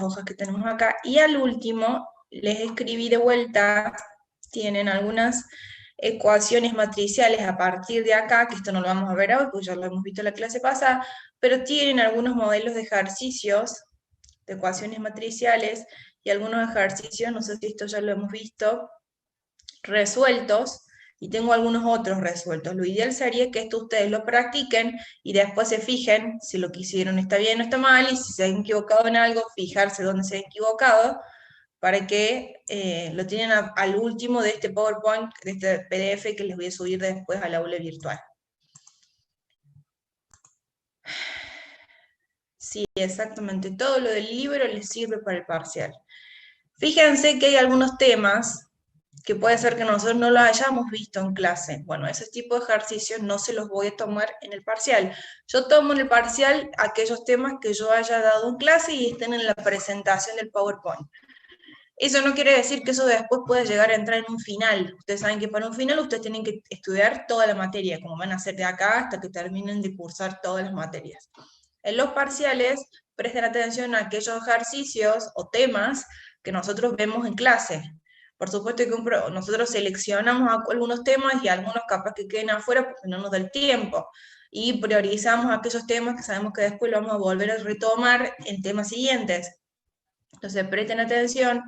hojas que tenemos acá, y al último les escribí de vuelta, tienen algunas ecuaciones matriciales a partir de acá, que esto no lo vamos a ver hoy, porque ya lo hemos visto en la clase pasada, pero tienen algunos modelos de ejercicios de ecuaciones matriciales y algunos ejercicios, no sé si esto ya lo hemos visto, resueltos, y tengo algunos otros resueltos. Lo ideal sería que esto ustedes lo practiquen y después se fijen si lo que hicieron está bien o está mal, y si se han equivocado en algo, fijarse dónde se han equivocado, para que lo tienen al último de este PowerPoint, de este PDF que les voy a subir después al aula virtual. Sí, exactamente, todo lo del libro les sirve para el parcial. Fíjense que hay algunos temas que puede ser que nosotros no lo hayamos visto en clase. Bueno, ese tipo de ejercicios no se los voy a tomar en el parcial. Yo tomo en el parcial aquellos temas que yo haya dado en clase y estén en la presentación del PowerPoint. Eso no quiere decir que eso después pueda llegar a entrar en un final. Ustedes saben que para un final ustedes tienen que estudiar toda la materia, como van a hacer de acá hasta que terminen de cursar todas las materias. En los parciales, presten atención a aquellos ejercicios o temas que nosotros vemos en clase. Por supuesto que nosotros seleccionamos algunos temas y algunos capaz que queden afuera porque no nos da el tiempo. Y priorizamos aquellos temas que sabemos que después lo vamos a volver a retomar en temas siguientes. Entonces presten atención,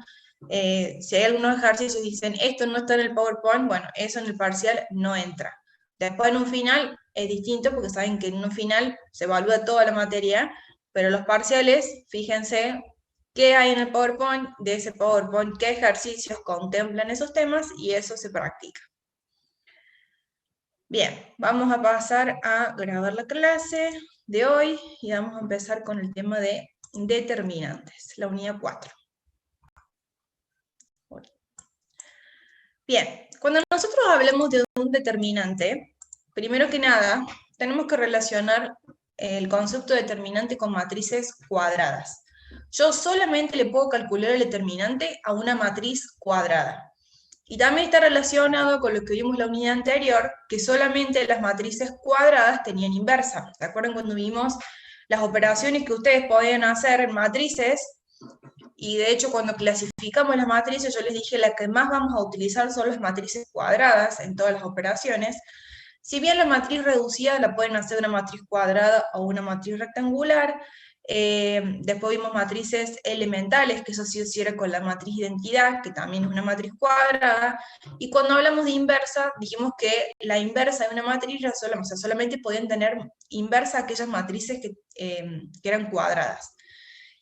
si hay algunos ejercicios y dicen, esto no está en el PowerPoint, bueno, eso en el parcial no entra. Después en un final es distinto, porque saben que en un final se evalúa toda la materia, pero los parciales, fíjense qué hay en el PowerPoint, de ese PowerPoint, qué ejercicios contemplan esos temas, y eso se practica. Bien, vamos a pasar a grabar la clase de hoy, y vamos a empezar con el tema de determinantes, la unidad 4. Bien, cuando nosotros hablemos de un determinante, primero que nada, tenemos que relacionar el concepto de determinante con matrices cuadradas. Yo solamente le puedo calcular el determinante a una matriz cuadrada. Y también está relacionado con lo que vimos en la unidad anterior, que solamente las matrices cuadradas tenían inversa. ¿Se acuerdan cuando vimos las operaciones que ustedes podían hacer en matrices? Y de hecho, cuando clasificamos las matrices, yo les dije la que más vamos a utilizar son las matrices cuadradas en todas las operaciones. Si bien la matriz reducida la pueden hacer una matriz cuadrada o una matriz rectangular, después vimos matrices elementales, que eso sí se era con la matriz identidad, que también es una matriz cuadrada, y cuando hablamos de inversa, dijimos que la inversa de una matriz, solamente podían tener inversa aquellas matrices que eran cuadradas.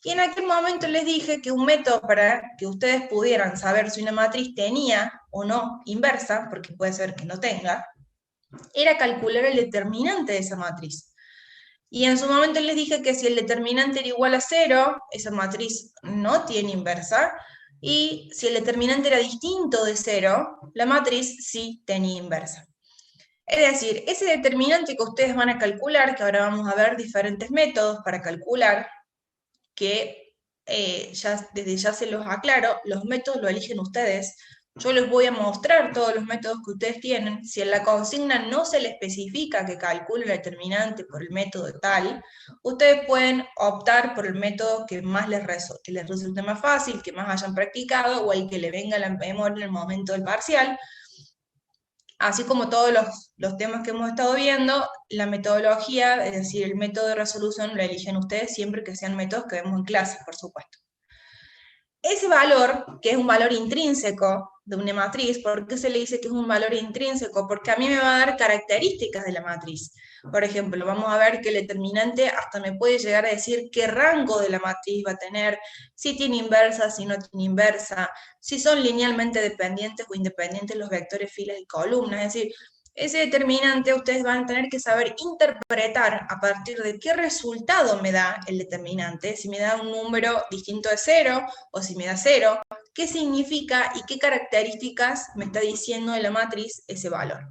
Y en aquel momento les dije que un método para que ustedes pudieran saber si una matriz tenía o no inversa, porque puede ser que no tenga, era calcular el determinante de esa matriz. Y en su momento les dije que si el determinante era igual a 0, esa matriz no tiene inversa, y si el determinante era distinto de 0, la matriz sí tenía inversa. Es decir, ese determinante que ustedes van a calcular, que ahora vamos a ver diferentes métodos para calcular, que desde ya se los aclaro, los métodos lo eligen ustedes. Yo les voy a mostrar todos los métodos que ustedes tienen. Si en la consigna no se le especifica que calcule el determinante por el método tal, ustedes pueden optar por el método que más les resulte más fácil, que más hayan practicado, o el que le venga a la memoria en el momento del parcial. Así como todos los temas que hemos estado viendo, la metodología, es decir, el método de resolución, lo eligen ustedes siempre que sean métodos que vemos en clase, por supuesto. Ese valor, que es un valor intrínseco de una matriz, ¿por qué se le dice que es un valor intrínseco? Porque a mí me va a dar características de la matriz. Por ejemplo, vamos a ver que el determinante hasta me puede llegar a decir qué rango de la matriz va a tener, si tiene inversa, si no tiene inversa, si son linealmente dependientes o independientes los vectores, filas y columnas. Es decir, ese determinante ustedes van a tener que saber interpretar a partir de qué resultado me da el determinante, si me da un número distinto de 0 o si me da 0, qué significa y qué características me está diciendo de la matriz ese valor.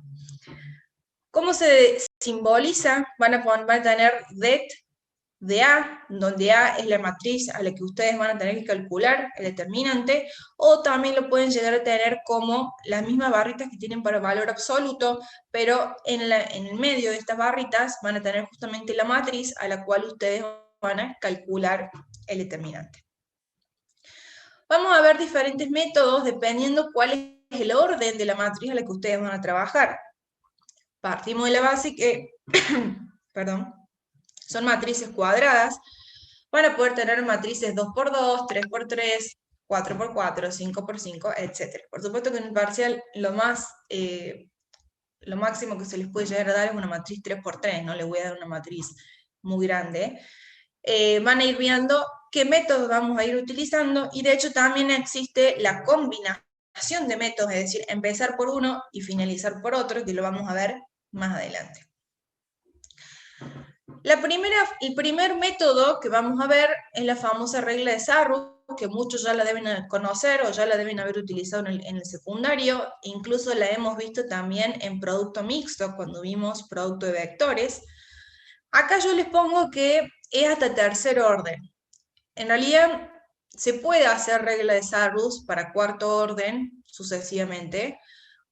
¿Cómo se simboliza? Van a tener det de A, donde A es la matriz a la que ustedes van a tener que calcular el determinante, o también lo pueden llegar a tener como las mismas barritas que tienen para valor absoluto, pero en el medio de estas barritas van a tener justamente la matriz a la cual ustedes van a calcular el determinante. Vamos a ver diferentes métodos dependiendo cuál es el orden de la matriz a la que ustedes van a trabajar. Partimos de la base que, perdón, son matrices cuadradas. Van a poder tener matrices 2×2, 3×3, 4×4, 5×5, etc. Por supuesto que en el parcial lo máximo que se les puede llegar a dar es una matriz 3×3, no les voy a dar una matriz muy grande. Van a ir viendo qué métodos vamos a ir utilizando, y de hecho también existe la combinación de métodos, es decir, empezar por uno y finalizar por otro, que lo vamos a ver más adelante. El primer método que vamos a ver es la famosa regla de Sarrus, que muchos ya la deben conocer o ya la deben haber utilizado en el secundario, incluso la hemos visto también en producto mixto, cuando vimos producto de vectores. Acá yo les pongo que es hasta tercer orden. En realidad, se puede hacer regla de Sarrus para cuarto orden, sucesivamente.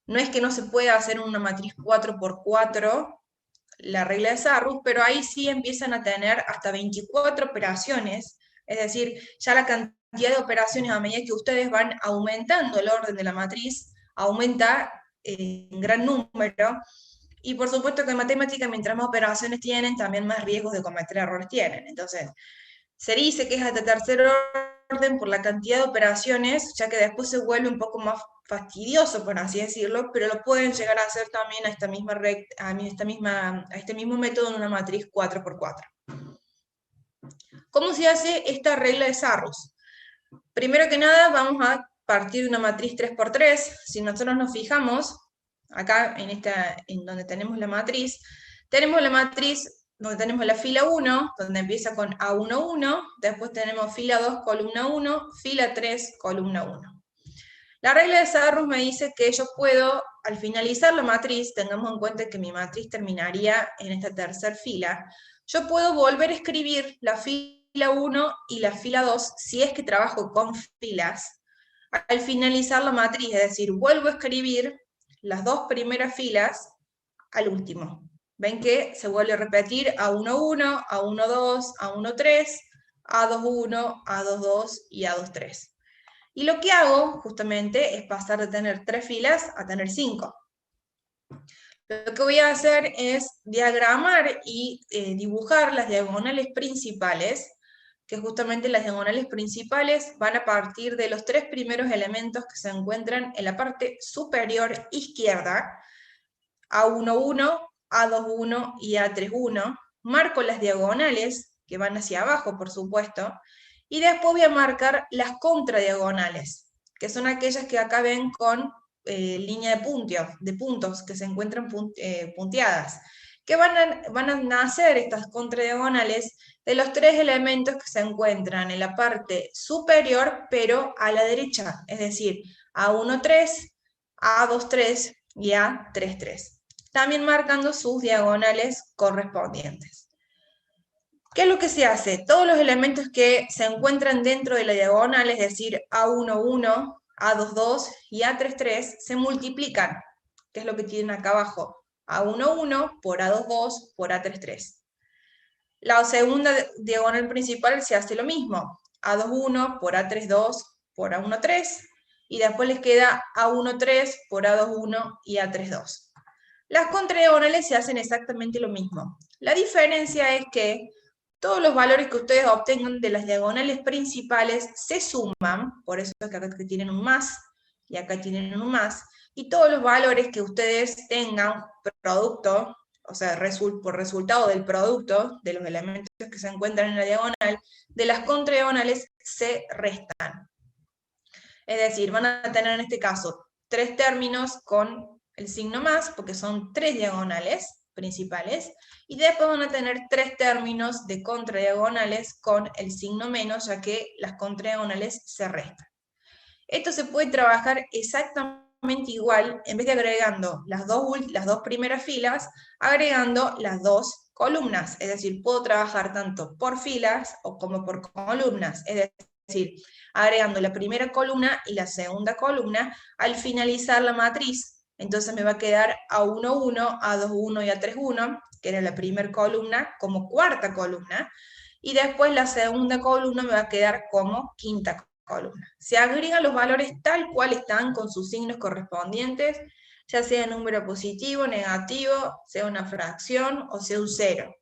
No es que no se pueda hacer una matriz 4×4, la regla de Sarrus, pero ahí sí empiezan a tener hasta 24 operaciones, es decir, ya la cantidad de operaciones a medida que ustedes van aumentando el orden de la matriz, aumenta en gran número, y por supuesto que en matemática, mientras más operaciones tienen, también más riesgos de cometer errores tienen. Entonces, se dice que es hasta tercer orden por la cantidad de operaciones, ya que después se vuelve un poco más fastidioso, por así decirlo, pero lo pueden llegar a hacer también a este mismo método en una matriz 4×4. ¿Cómo se hace esta regla de Sarrus? Primero que nada, vamos a partir de una matriz 3×3. Si nosotros nos fijamos, acá en donde tenemos la matriz donde tenemos la fila 1, donde empieza con A11, después tenemos fila 2, columna 1, fila 3, columna 1. La regla de Sarrus me dice que yo puedo, al finalizar la matriz, tengamos en cuenta que mi matriz terminaría en esta tercera fila, yo puedo volver a escribir la fila 1 y la fila 2, si es que trabajo con filas, al finalizar la matriz, es decir, vuelvo a escribir las dos primeras filas al último. Ven que se vuelve a repetir A11, A12, A13, A21, A22 y A23. Y lo que hago, justamente, es pasar de tener 3 filas a tener 5. Lo que voy a hacer es diagramar y dibujar las diagonales principales, que justamente las diagonales principales van a partir de los 3 primeros elementos que se encuentran en la parte superior izquierda, A11, A21 y A31. Marco las diagonales, que van hacia abajo, por supuesto, y después voy a marcar las contradiagonales, que son aquellas que acá ven con línea de puntos que se encuentran punteadas, que van a nacer estas contradiagonales de los 3 elementos que se encuentran en la parte superior, pero a la derecha, es decir, A13, A23 y A33. También marcando sus diagonales correspondientes. ¿Qué es lo que se hace? Todos los elementos que se encuentran dentro de la diagonal, es decir, A11, A22 y A33, se multiplican, que es lo que tienen acá abajo, A11 por A22 por A33. La segunda diagonal principal se hace lo mismo, A21 por A32 por A13, y después les queda A13 por A21 y A32. Las contradiagonales se hacen exactamente lo mismo. La diferencia es que todos los valores que ustedes obtengan de las diagonales principales se suman, por eso es que acá tienen un más, y acá tienen un más, y todos los valores que ustedes tengan producto, o sea, por resultado del producto de los elementos que se encuentran en la diagonal, de las contradiagonales se restan. Es decir, van a tener en este caso 3 términos con el signo más, porque son 3 diagonales principales, y después van a tener 3 términos de contradiagonales con el signo menos, ya que las contradiagonales se restan. Esto se puede trabajar exactamente igual, en vez de agregando las dos primeras filas, agregando las 2 columnas, es decir, puedo trabajar tanto por filas como por columnas, es decir, agregando la primera columna y la segunda columna al finalizar la matriz. Entonces me va a quedar A11, A21 y A31, que era la primera columna, como cuarta columna, y después la segunda columna me va a quedar como quinta columna. Se agregan los valores tal cual están con sus signos correspondientes, ya sea número positivo, negativo, sea una fracción o sea un cero.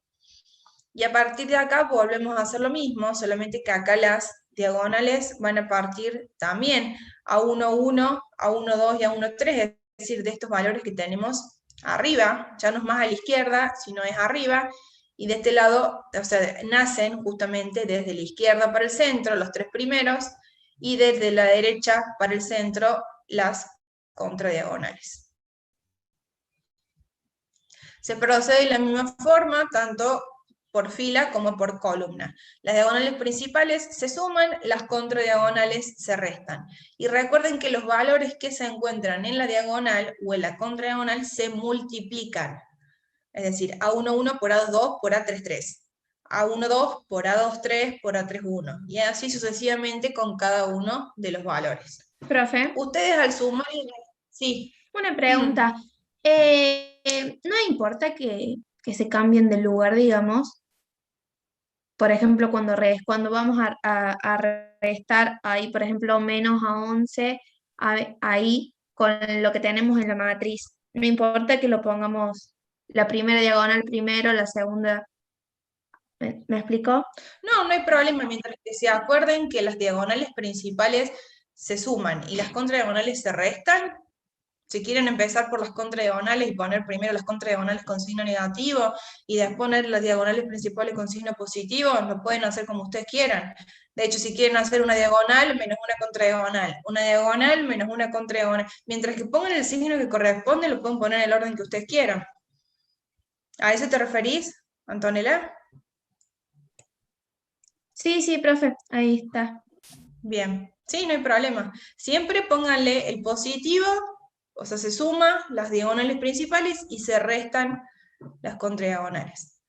Y a partir de acá volvemos a hacer lo mismo, solamente que acá las diagonales van a partir también a 1, 1, a 1, 2 y a 1, 3, es decir, de estos valores que tenemos arriba, ya no es más a la izquierda, sino es arriba, y de este lado, o sea, nacen justamente desde la izquierda para el centro, los tres primeros, y desde la derecha para el centro, las contradiagonales. Se procede de la misma forma, tanto por fila como por columna. Las diagonales principales se suman, las contradiagonales se restan. Y recuerden que los valores que se encuentran en la diagonal o en la contradiagonal se multiplican. Es decir, A1, 1 por A2, 2 por A3, 3. A1, 2 por A2, 3 por A3, 1. Y así sucesivamente con cada uno de los valores. Profe, Ustedes al sumar... Sí. una pregunta. ¿No importa que se cambien de lugar, digamos? Por ejemplo, cuando vamos a restar ahí, por ejemplo, menos a 11, ahí con lo que tenemos en la matriz. No importa que lo pongamos la primera diagonal primero, la segunda. ¿Me explicó? No, no hay problema, mientras que se acuerden que las diagonales principales se suman y las contradiagonales se restan. Si quieren empezar por las contradiagonales y poner primero las contradiagonales con signo negativo y después poner las diagonales principales con signo positivo, lo pueden hacer como ustedes quieran. De hecho, si quieren hacer una diagonal menos una contradiagonal, una diagonal menos una contradiagonal, mientras que pongan el signo que corresponde, lo pueden poner en el orden que ustedes quieran. ¿A eso te referís, Antonella? Sí, sí, profe, ahí está. Bien, sí, no hay problema. Siempre pónganle el positivo, o sea, se suma las diagonales principales y se restan las contradiagonales.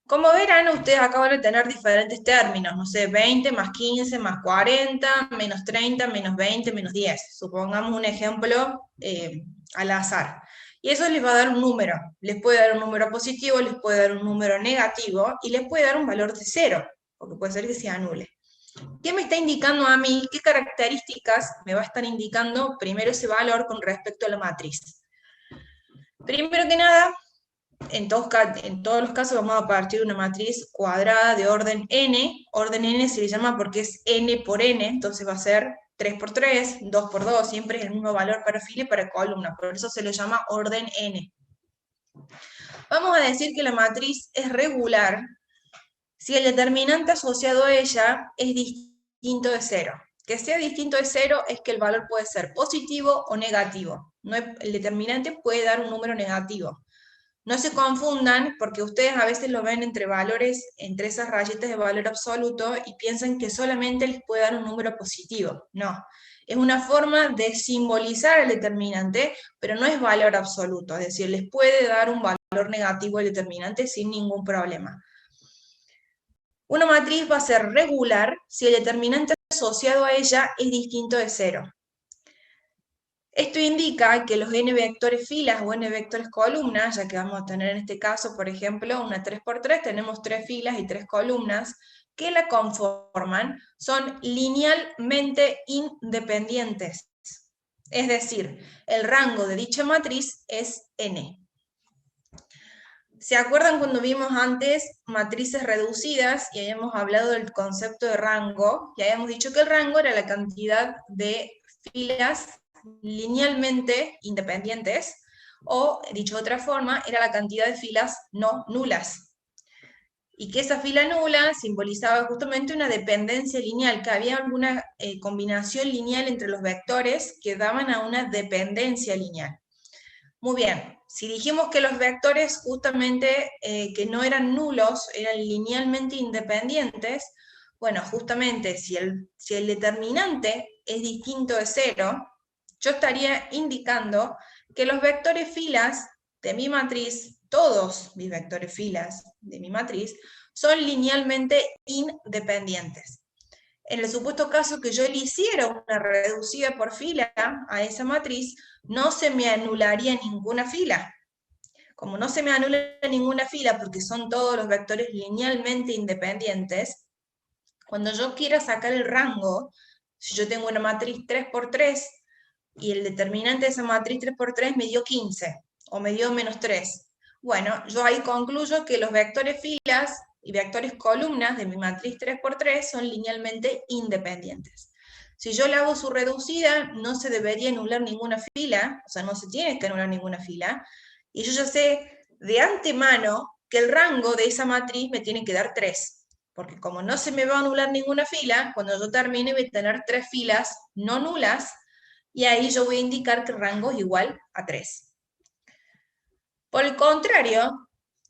Como verán, ustedes acaban de tener diferentes términos, no sé, 20 más 15 más 40, menos 30, menos 20, menos 10. Supongamos un ejemplo al azar. Y eso les va a dar un número. Les puede dar un número positivo, les puede dar un número negativo y les puede dar un valor de 0, porque puede ser que se anule. ¿Qué me está indicando a mí? ¿Qué características me va a estar indicando primero ese valor con respecto a la matriz? Primero que nada, en todos los casos vamos a partir de una matriz cuadrada de orden n. Orden n se le llama porque es n por n, entonces va a ser 3 por 3, 2 por 2, siempre es el mismo valor para fila y para columna, por eso se le llama orden n. Vamos a decir que la matriz es regular si el determinante asociado a ella es distinto de 0. Que sea distinto de 0 es que el valor puede ser positivo o negativo. El determinante puede dar un número negativo. No se confundan porque ustedes a veces lo ven entre valores, entre esas rayitas de valor absoluto y piensan que solamente les puede dar un número positivo. No, es una forma de simbolizar el determinante, pero no es valor absoluto, es decir, les puede dar un valor negativo el determinante sin ningún problema. Una matriz va a ser regular si el determinante asociado a ella es distinto de 0. Esto indica que los n vectores filas o n vectores columnas, ya que vamos a tener en este caso, por ejemplo, una 3×3, tenemos 3 filas y 3 columnas, que la conforman, son linealmente independientes. Es decir, el rango de dicha matriz es n. ¿Se acuerdan cuando vimos antes matrices reducidas y habíamos hablado del concepto de rango? Y habíamos dicho que el rango era la cantidad de filas linealmente independientes, o, dicho de otra forma, era la cantidad de filas no nulas. Y que esa fila nula simbolizaba justamente una dependencia lineal, que había alguna combinación lineal entre los vectores que daban a una dependencia lineal. Muy bien, si dijimos que los vectores justamente que no eran nulos, eran linealmente independientes, bueno, justamente si el determinante es distinto de 0, yo estaría indicando que los vectores filas de mi matriz, todos mis vectores filas de mi matriz, son linealmente independientes. En el supuesto caso que yo le hiciera una reducida por fila a esa matriz, no se me anularía ninguna fila. Como no se me anula ninguna fila porque son todos los vectores linealmente independientes, cuando yo quiera sacar el rango, Si yo tengo una matriz 3×3 y el determinante de esa matriz 3×3 me dio 15 o me dio -3. Bueno, yo ahí concluyo que los vectores filas y vectores columnas de mi matriz 3×3 son linealmente independientes. Si yo le hago su reducida, no se debería anular ninguna fila, o sea, no se tiene que anular ninguna fila, y yo ya sé de antemano que el rango de esa matriz me tiene que dar 3, porque como no se me va a anular ninguna fila, cuando yo termine voy a tener 3 filas no nulas, y ahí yo voy a indicar que el rango es igual a 3. Por el contrario,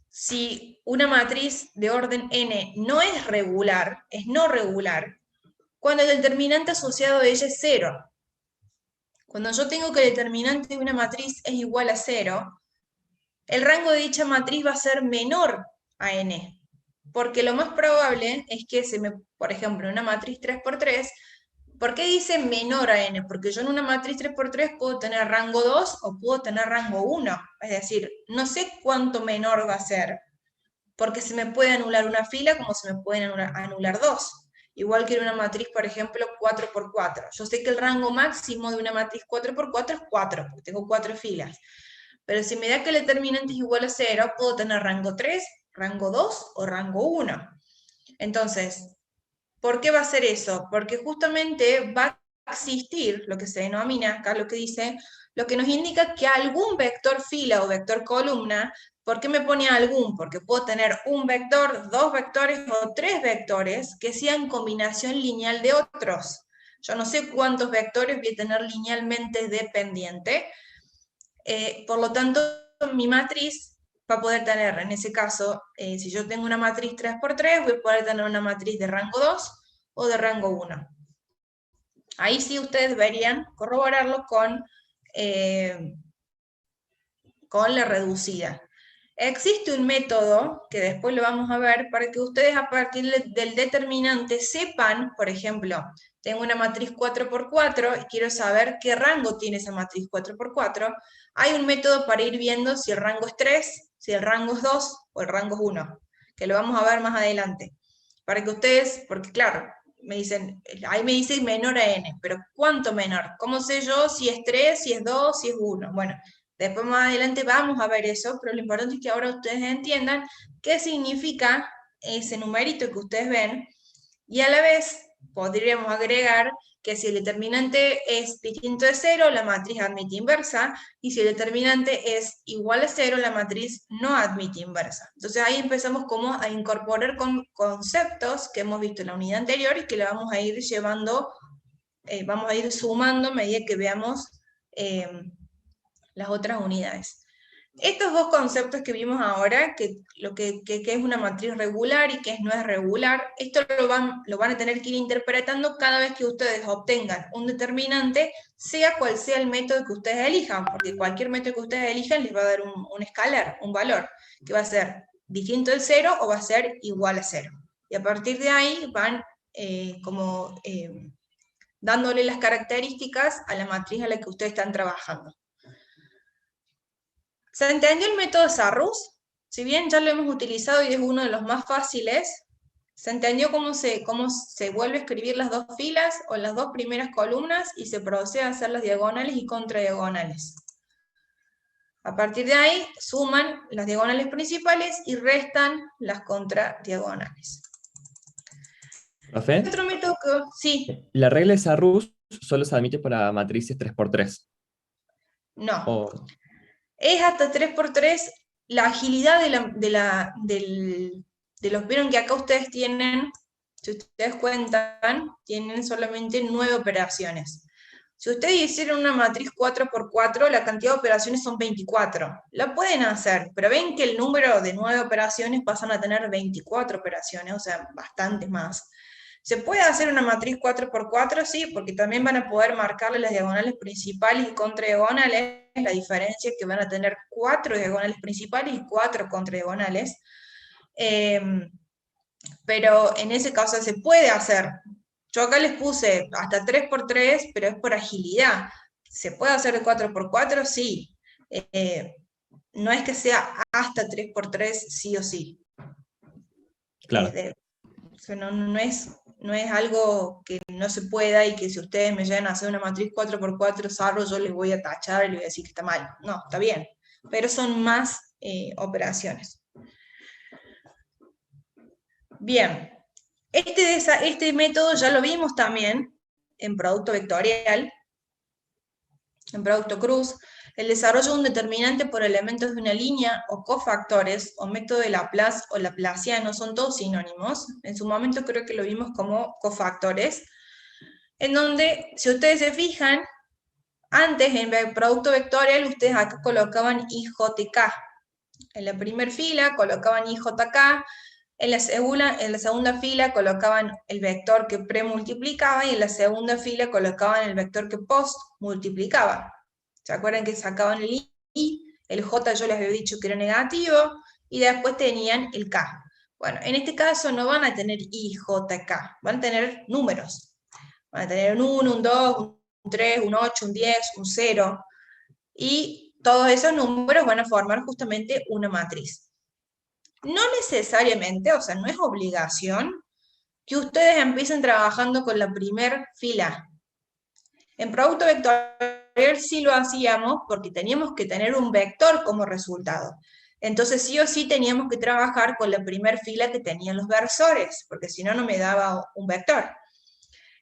si una matriz de orden n no es regular, es no regular, cuando el determinante asociado a ella es 0. Cuando yo tengo que el determinante de una matriz es igual a 0, el rango de dicha matriz va a ser menor a n, porque lo más probable es que por ejemplo, en una matriz 3×3, ¿por qué dice menor a n? Porque yo en una matriz 3×3 puedo tener rango 2 o puedo tener rango 1, es decir, no sé cuánto menor va a ser, porque se me puede anular una fila como se me pueden anular dos. Igual que en una matriz, por ejemplo, 4×4. Yo sé que el rango máximo de una matriz 4×4 es 4, porque tengo 4 filas. Pero si me da que el determinante es igual a 0, puedo tener rango 3, rango 2 o rango 1. Entonces, ¿por qué va a ser eso? Porque justamente va a existir lo que se denomina, acá lo que dice, lo que nos indica que algún vector fila o vector columna. ¿Por qué me pone algún? Porque puedo tener un vector, dos vectores o tres vectores que sean combinación lineal de otros. Yo no sé cuántos vectores voy a tener linealmente dependiente. Por lo tanto, mi matriz va a poder tener, en ese caso, si yo tengo una matriz 3×3, voy a poder tener una matriz de rango 2 o de rango 1. Ahí sí ustedes deberían corroborarlo con la reducida. Existe un método, que después lo vamos a ver, para que ustedes a partir del determinante sepan, por ejemplo, tengo una matriz 4×4 y quiero saber qué rango tiene esa matriz 4×4. Hay un método para ir viendo si el rango es 3, si el rango es 2 o el rango es 1, que lo vamos a ver más adelante. Para que ustedes, porque claro, ahí me dice menor a n, pero ¿cuánto menor? ¿Cómo sé yo si es 3, si es 2, si es 1? Bueno, después más adelante vamos a ver eso, pero lo importante es que ahora ustedes entiendan qué significa ese numerito que ustedes ven, y a la vez podríamos agregar que si el determinante es distinto de 0, la matriz admite inversa, y si el determinante es igual a 0, la matriz no admite inversa. Entonces ahí empezamos como a incorporar conceptos que hemos visto en la unidad anterior y que le vamos a ir llevando, vamos a ir sumando a medida que veamos las otras unidades. Estos dos conceptos que vimos ahora, que es una matriz regular y que no es regular, esto lo van a tener que ir interpretando cada vez que ustedes obtengan un determinante, sea cual sea el método que ustedes elijan, porque cualquier método que ustedes elijan les va a dar un escalar, un valor, que va a ser distinto del 0 o va a ser igual a 0. Y a partir de ahí van dándole las características a la matriz a la que ustedes están trabajando. ¿Se entendió el método Sarrus? Si bien ya lo hemos utilizado y es uno de los más fáciles, ¿se entendió cómo se vuelve a escribir las dos filas o las dos primeras columnas y se procede a hacer las diagonales y contradiagonales? A partir de ahí suman las diagonales principales y restan las contradiagonales. ¿Profe? Otro método que... Sí. La regla de Sarrus solo se admite para matrices 3×3. No. O... Es hasta 3×3 la agilidad de los... Vieron que acá ustedes tienen, si ustedes cuentan, tienen solamente 9 operaciones. Si ustedes hicieron una matriz 4×4, la cantidad de operaciones son 24. La pueden hacer, pero ven que el número de 9 operaciones pasan a tener 24 operaciones, o sea, bastantes más. ¿Se puede hacer una matriz 4×4? Sí, porque también van a poder marcarle las diagonales principales y contradiagonales. La diferencia es que van a tener 4 diagonales principales y 4 contradiagonales. Pero en ese caso se puede hacer. Yo acá les puse hasta 3×3, pero es por agilidad. ¿Se puede hacer de 4×4? Sí. No es que sea hasta 3×3 sí o sí. Claro. no es algo que no se pueda y que si ustedes me llegan a hacer una matriz 4x4 sarro, yo les voy a tachar y les voy a decir que está mal. No, está bien, pero son más operaciones. Bien, este método ya lo vimos también en producto vectorial, en producto cruz. El desarrollo de un determinante por elementos de una línea o cofactores, o método de Laplace o laplaciano, son todos sinónimos. En su momento creo que lo vimos como cofactores, en donde, si ustedes se fijan, antes en el producto vectorial ustedes acá colocaban IJK. En la primera fila colocaban IJK, en la segunda fila colocaban el vector que premultiplicaba y en la segunda fila colocaban el vector que postmultiplicaba. ¿Se acuerdan que sacaban el I? El J yo les había dicho que era negativo, y después tenían el K. Bueno, en este caso no van a tener I, J, K, van a tener números. Van a tener un 1, un 2, un 3, un 8, un 10, un 0, y todos esos números van a formar justamente una matriz. No necesariamente, o sea, no es obligación que ustedes empiecen trabajando con la primera fila. En producto vectorial sí lo hacíamos porque teníamos que tener un vector como resultado. Entonces sí o sí teníamos que trabajar con la primera fila que tenían los versores, porque si no, no me daba un vector.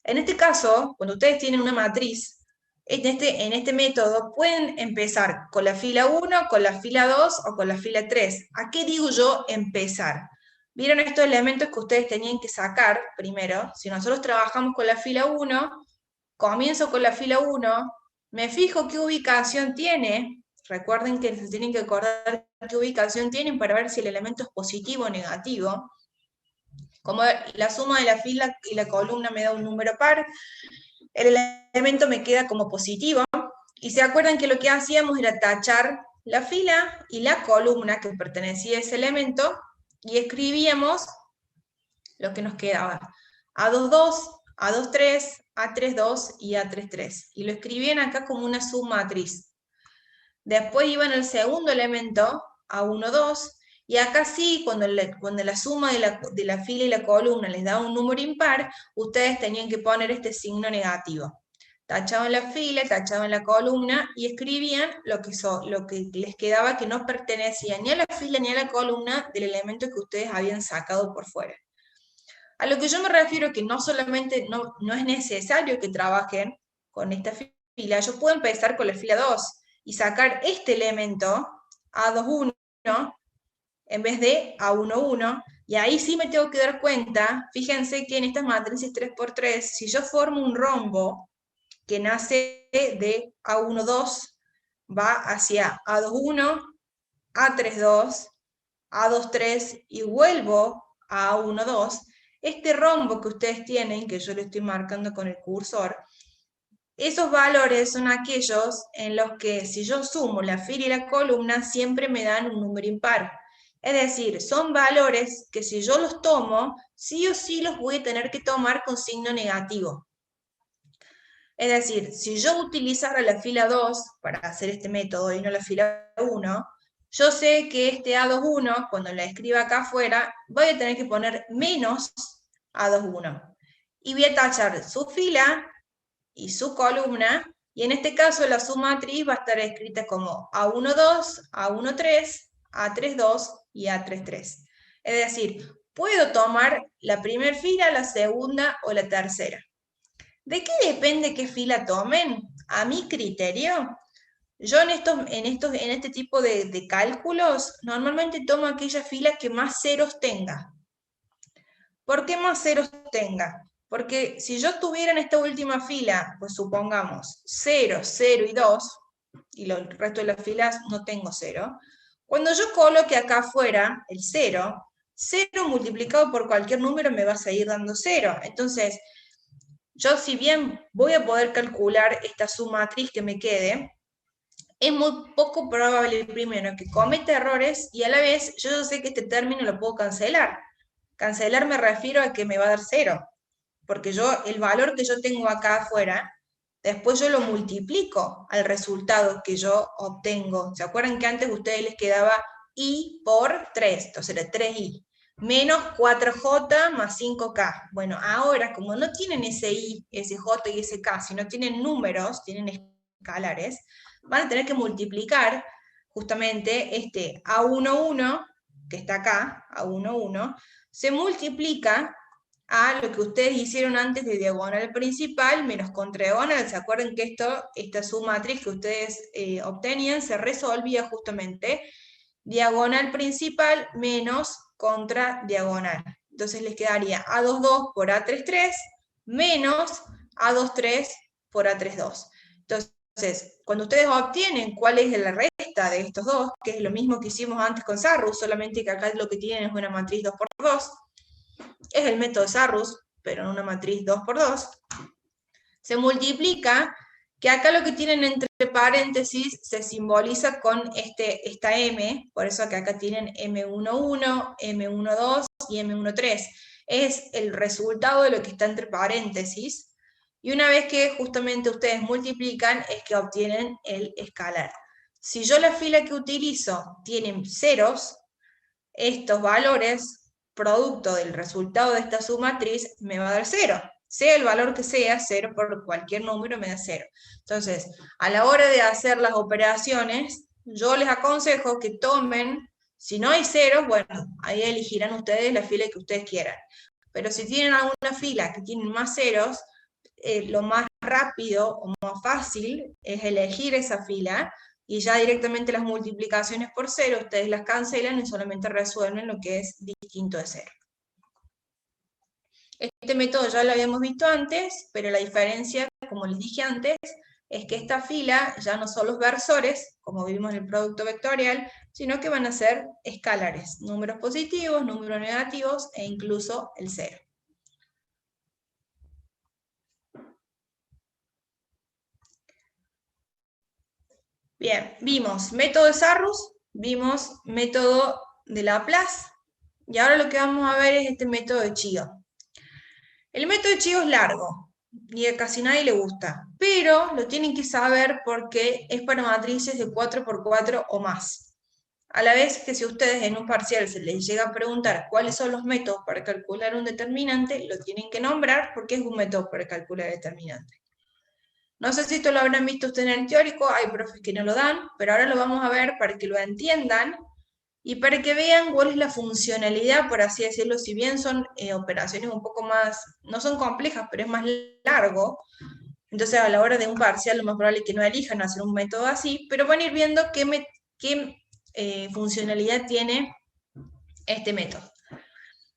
En este caso, cuando ustedes tienen una matriz, en este método pueden empezar con la fila 1, con la fila 2 o con la fila 3. ¿A qué digo yo empezar? ¿Vieron estos elementos que ustedes tenían que sacar primero? Si nosotros trabajamos con la fila 1, comienzo con la fila 1, me fijo qué ubicación tiene. Recuerden que se tienen que acordar qué ubicación tienen para ver si el elemento es positivo o negativo. Como la suma de la fila y la columna me da un número par, el elemento me queda como positivo. Y se acuerdan que lo que hacíamos era tachar la fila y la columna que pertenecía a ese elemento, y escribíamos lo que nos quedaba: A22, A23, A32 y A33. Y lo escribían acá como una submatriz. Después iban al segundo elemento, A12, y acá sí, cuando la suma de la fila y la columna les daba un número impar, ustedes tenían que poner este signo negativo. Tachaban la fila, tachaban la columna y escribían lo que les quedaba, que no pertenecía ni a la fila ni a la columna del elemento que ustedes habían sacado por fuera. A lo que yo me refiero que no solamente no es necesario que trabajen con esta fila, yo puedo empezar con la fila 2 y sacar este elemento, A21, en vez de A11, y ahí sí me tengo que dar cuenta, fíjense que en estas matrices 3×3, si yo formo un rombo que nace de A12, va hacia A21, A32, A23 y vuelvo a A12, este rombo que ustedes tienen, que yo lo estoy marcando con el cursor, esos valores son aquellos en los que si yo sumo la fila y la columna siempre me dan un número impar. Es decir, son valores que si yo los tomo, sí o sí los voy a tener que tomar con signo negativo. Es decir, si yo utilizara la fila 2 para hacer este método y no la fila 1, yo sé que este A21, cuando la escriba acá afuera, voy a tener que poner menos A21. Y voy a tachar su fila y su columna, y en este caso la submatriz va a estar escrita como A12, A13, A32 y A33. Es decir, puedo tomar la primera fila, la segunda o la tercera. ¿De qué depende qué fila tomen? A mi criterio, yo en este tipo de cálculos, normalmente tomo aquella fila que más ceros tenga. ¿Por qué más ceros tenga? Porque si yo tuviera en esta última fila, pues supongamos 0, 0 y 2, y el resto de las filas no tengo 0, cuando yo coloque acá afuera el 0, 0 multiplicado por cualquier número me va a seguir dando 0. Entonces, yo si bien voy a poder calcular esta submatriz que me quede, es muy poco probable primero que cometa errores, y a la vez yo sé que este término lo puedo cancelar. Cancelar me refiero a que me va a dar 0, porque el valor que yo tengo acá afuera, después yo lo multiplico al resultado que yo obtengo. ¿Se acuerdan que antes a ustedes les quedaba I por 3? Entonces era 3I. menos 4J más 5K. Bueno, ahora como no tienen ese I, ese J y ese K, sino tienen números, tienen escalares, van a tener que multiplicar justamente este A11, que está acá, A11, se multiplica a lo que ustedes hicieron antes de diagonal principal menos contradiagonal. ¿Se acuerdan que esta submatriz que ustedes obtenían se resolvía justamente diagonal principal menos contradiagonal? Entonces les quedaría A22 por A33 menos A23 por A32. Entonces, cuando ustedes obtienen cuál es la resta de estos dos, que es lo mismo que hicimos antes con Sarrus, solamente que acá lo que tienen es una matriz 2×2, es el método Sarrus, pero en una matriz 2×2, se multiplica, que acá lo que tienen entre paréntesis se simboliza con esta M, por eso que acá tienen M11, M12 y M13. Es el resultado de lo que está entre paréntesis, y una vez que justamente ustedes multiplican, es que obtienen el escalar. Si yo la fila que utilizo tienen ceros, estos valores, producto del resultado de esta submatriz, me va a dar 0. Sea el valor que sea, 0 por cualquier número me da 0. Entonces, a la hora de hacer las operaciones, yo les aconsejo que tomen, si no hay 0, bueno, ahí elegirán ustedes la fila que ustedes quieran. Pero si tienen alguna fila que tienen más ceros, lo más rápido o más fácil es elegir esa fila, y ya directamente las multiplicaciones por 0, ustedes las cancelan y solamente resuelven lo que es distinto de 0. Este método ya lo habíamos visto antes, pero la diferencia, como les dije antes, es que esta fila ya no son los versores, como vimos en el producto vectorial, sino que van a ser escalares, números positivos, números negativos e incluso el 0. Bien, vimos método de Sarrus, vimos método de Laplace, y ahora lo que vamos a ver es este método de Chío. El método de Chío es largo, y a casi nadie le gusta, pero lo tienen que saber porque es para matrices de 4×4 o más. A la vez que si ustedes en un parcial se les llega a preguntar cuáles son los métodos para calcular un determinante, lo tienen que nombrar porque es un método para calcular el determinante. No sé si esto lo habrán visto ustedes en el teórico, hay profes que no lo dan, pero ahora lo vamos a ver para que lo entiendan y para que vean cuál es la funcionalidad, por así decirlo, si bien son operaciones un poco más, no son complejas, pero es más largo. Entonces a la hora de un parcial lo más probable es que no elijan hacer un método así, pero van a ir viendo qué funcionalidad tiene este método.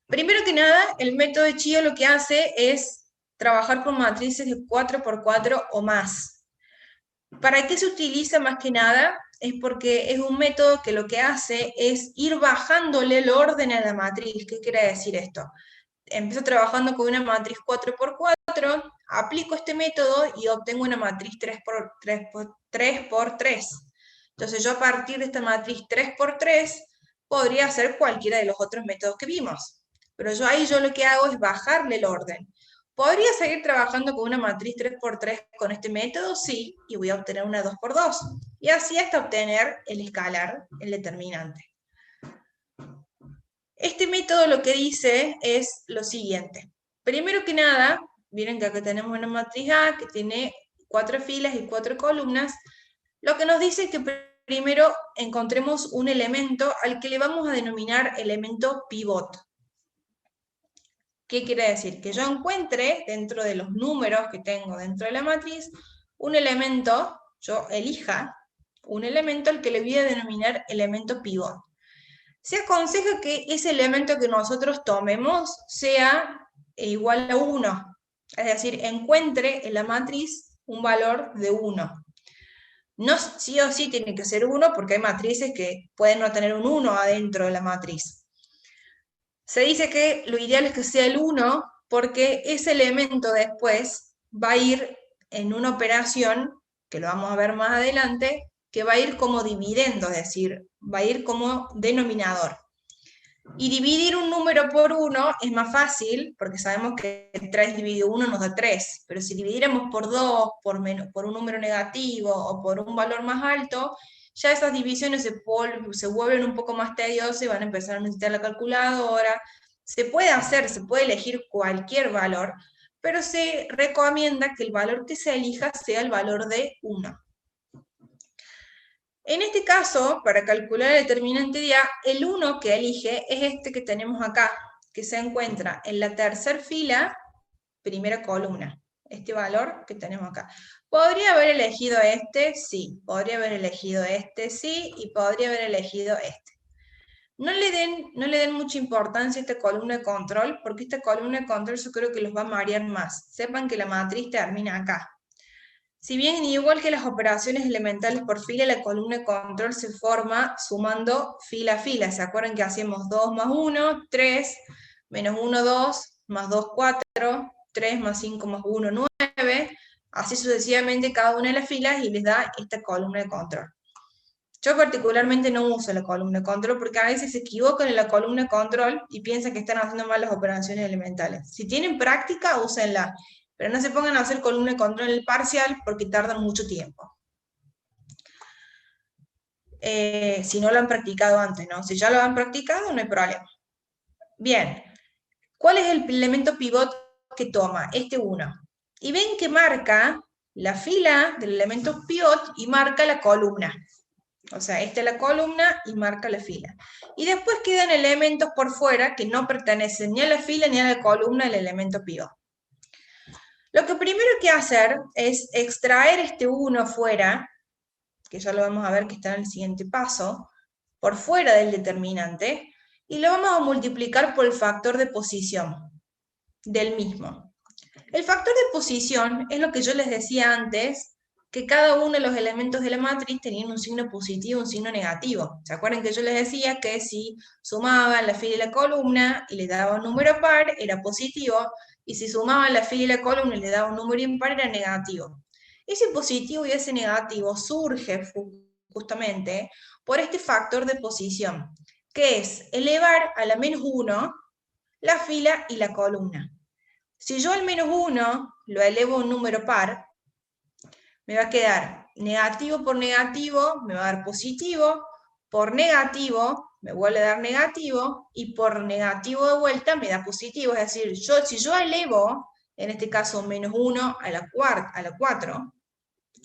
Primero que nada, el método de Chío lo que hace es trabajar con matrices de 4×4 o más. ¿Para qué se utiliza más que nada? Es porque es un método que lo que hace es ir bajándole el orden a la matriz. ¿Qué quiere decir esto? Empiezo trabajando con una matriz 4×4, aplico este método y obtengo una matriz 3×3. Entonces yo a partir de esta matriz 3×3 podría hacer cualquiera de los otros métodos que vimos. Pero yo lo que hago es bajarle el orden. ¿Podría seguir trabajando con una matriz 3×3 con este método? Sí, y voy a obtener una 2×2. Y así hasta obtener el escalar, el determinante. Este método lo que dice es lo siguiente. Primero que nada, miren que acá tenemos una matriz A que tiene 4 filas y 4 columnas. Lo que nos dice es que primero encontremos un elemento al que le vamos a denominar elemento pivot. ¿Qué quiere decir? Que yo encuentre dentro de los números que tengo dentro de la matriz un elemento, yo elija un elemento al que le voy a denominar elemento pivot. Se aconseja que ese elemento que nosotros tomemos sea igual a 1, es decir, encuentre en la matriz un valor de 1. No sí o sí tiene que ser 1 porque hay matrices que pueden no tener un 1 adentro de la matriz. Se dice que lo ideal es que sea el 1 porque ese elemento después va a ir en una operación, que lo vamos a ver más adelante, que va a ir como dividendo, es decir, va a ir como denominador. Y dividir un número por 1 es más fácil, porque sabemos que 3 dividido 1 nos da 3, pero si dividiéramos por 2, por un número negativo o por un valor más alto, ya esas divisiones se vuelven un poco más tediosas y van a empezar a necesitar la calculadora. Se puede hacer, se puede elegir cualquier valor, pero se recomienda que el valor que se elija sea el valor de 1. En este caso, para calcular el determinante de A, el 1 que elige es este que tenemos acá, que se encuentra en la tercera fila, primera columna. Este valor que tenemos acá. ¿Podría haber elegido este? Sí. ¿Podría haber elegido este? Sí. Y podría haber elegido este. No le den mucha importancia a esta columna de control, porque esta columna de control yo creo que los va a marear más. Sepan que la matriz termina acá. Si bien igual que las operaciones elementales por fila, la columna de control se forma sumando fila a fila. ¿Se acuerdan que hacemos 2 más 1, 3, menos 1, 2, más 2, 4, 3 más 5 más 1, 9, así sucesivamente cada una de las filas y les da esta columna de control. Yo particularmente no uso la columna de control porque a veces se equivocan en la columna de control y piensan que están haciendo mal las operaciones elementales. Si tienen práctica, úsenla, pero no se pongan a hacer columna de control en el parcial porque tardan mucho tiempo. Si no lo han practicado antes, ¿no? Si ya lo han practicado, no hay problema. Bien, ¿cuál es el elemento pivot que toma? Este 1. Y ven que marca la fila del elemento pivot y marca la columna. O sea, esta es la columna y marca la fila. Y después quedan elementos por fuera que no pertenecen ni a la fila ni a la columna del elemento pivot. Lo que primero hay que hacer es extraer este 1 fuera, que ya lo vamos a ver que está en el siguiente paso, por fuera del determinante, y lo vamos a multiplicar por el factor de posición del mismo. El factor de posición es lo que yo les decía antes, que cada uno de los elementos de la matriz tenían un signo positivo y un signo negativo. ¿Se acuerdan que yo les decía que si sumaban la fila y la columna y le daba un número par, era positivo, y si sumaban la fila y la columna y le daba un número impar, era negativo? Ese positivo y ese negativo surge justamente por este factor de posición, que es elevar a la menos 1 la fila y la columna. Si yo al menos 1 lo elevo a un número par, me va a quedar negativo por negativo, me va a dar positivo, por negativo me vuelve a dar negativo, y por negativo de vuelta me da positivo. Es decir, si yo elevo, en este caso menos 1 a la 4,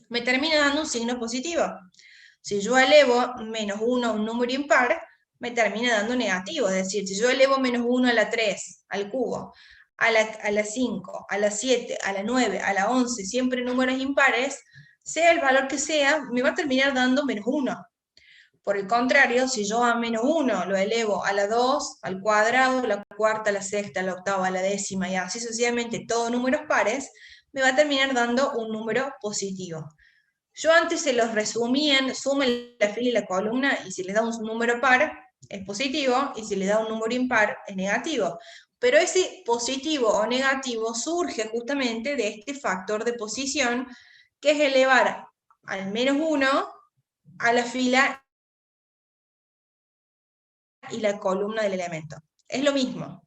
me termina dando un signo positivo. Si yo elevo menos 1 a un número impar, me termina dando negativo. Es decir, si yo elevo menos 1 a la 3, al cubo, a la 5, a la 7, a la 9, a la 11, siempre números impares, sea el valor que sea, me va a terminar dando menos 1. Por el contrario, si yo a menos 1 lo elevo a la 2, al cuadrado, a la cuarta, a la sexta, a la octava, a la décima, y así sucesivamente todos números pares, me va a terminar dando un número positivo. Yo antes se los resumía en sumen la fila y la columna, y si les da un número par, es positivo, y si les da un número impar, es negativo. Pero ese positivo o negativo surge justamente de este factor de posición, que es elevar al menos 1 a la fila y la columna del elemento. Es lo mismo.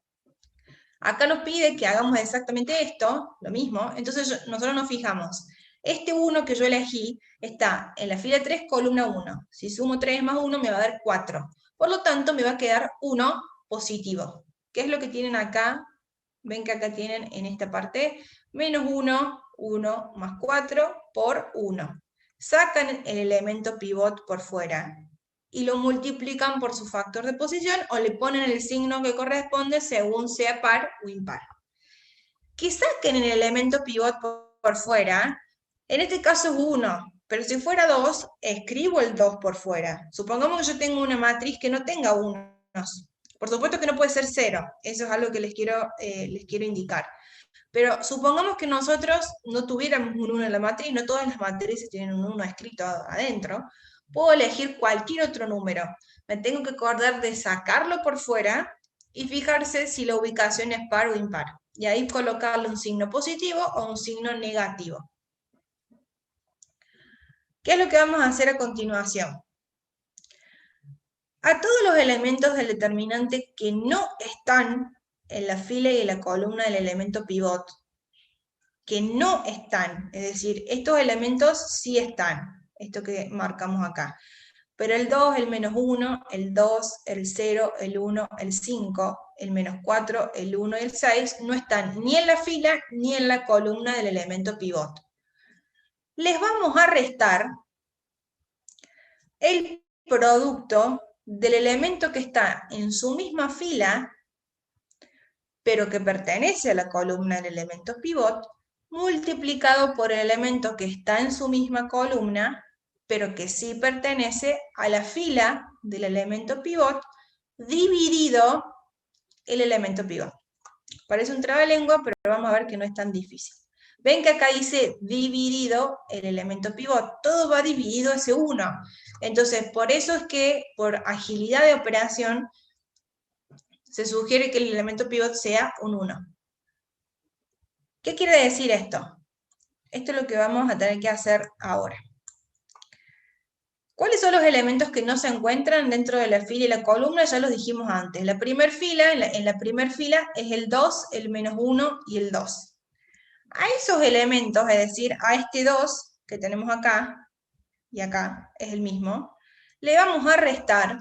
Acá nos pide que hagamos exactamente esto, lo mismo, entonces nosotros nos fijamos. Este 1 que yo elegí está en la fila 3, columna 1. Si sumo 3 más 1 me va a dar 4. Por lo tanto me va a quedar 1 positivo. ¿Qué es lo que tienen acá? Ven que acá tienen en esta parte menos 1, 1 más 4 por 1. Sacan el elemento pivot por fuera y lo multiplican por su factor de posición o le ponen el signo que corresponde según sea par o impar. Que saquen el elemento pivot por fuera, en este caso es 1, pero si fuera 2, escribo el 2 por fuera. Supongamos que yo tengo una matriz que no tenga unos. Por supuesto que no puede ser 0, eso es algo que les quiero indicar. Pero supongamos que nosotros no tuviéramos un 1 en la matriz, no todas las matrices tienen un 1 escrito adentro, puedo elegir cualquier otro número. Me tengo que acordar de sacarlo por fuera y fijarse si la ubicación es par o impar. Y ahí colocarle un signo positivo o un signo negativo. ¿Qué es lo que vamos a hacer a continuación? A todos los elementos del determinante que no están en la fila y en la columna del elemento pivot, que no están, es decir, estos elementos sí están, esto que marcamos acá. Pero el 2, el menos 1, el 2, el 0, el 1, el 5, el menos 4, el 1 y el 6 no están ni en la fila ni en la columna del elemento pivot. Les vamos a restar el producto del elemento que está en su misma fila, pero que pertenece a la columna del elemento pivot, multiplicado por el elemento que está en su misma columna, pero que sí pertenece a la fila del elemento pivot, dividido el elemento pivot. Parece un trabalengua, pero vamos a ver que no es tan difícil. Ven que acá dice dividido el elemento pivot, todo va dividido ese 1. Entonces, por eso es que, por agilidad de operación, se sugiere que el elemento pivot sea un 1. ¿Qué quiere decir esto? Esto es lo que vamos a tener que hacer ahora. ¿Cuáles son los elementos que no se encuentran dentro de la fila y la columna? Ya los dijimos antes. La primera fila, en la primera fila es el 2, el menos 1 y el 2. A esos elementos, es decir, a este 2 que tenemos acá, y acá es el mismo, le vamos a restar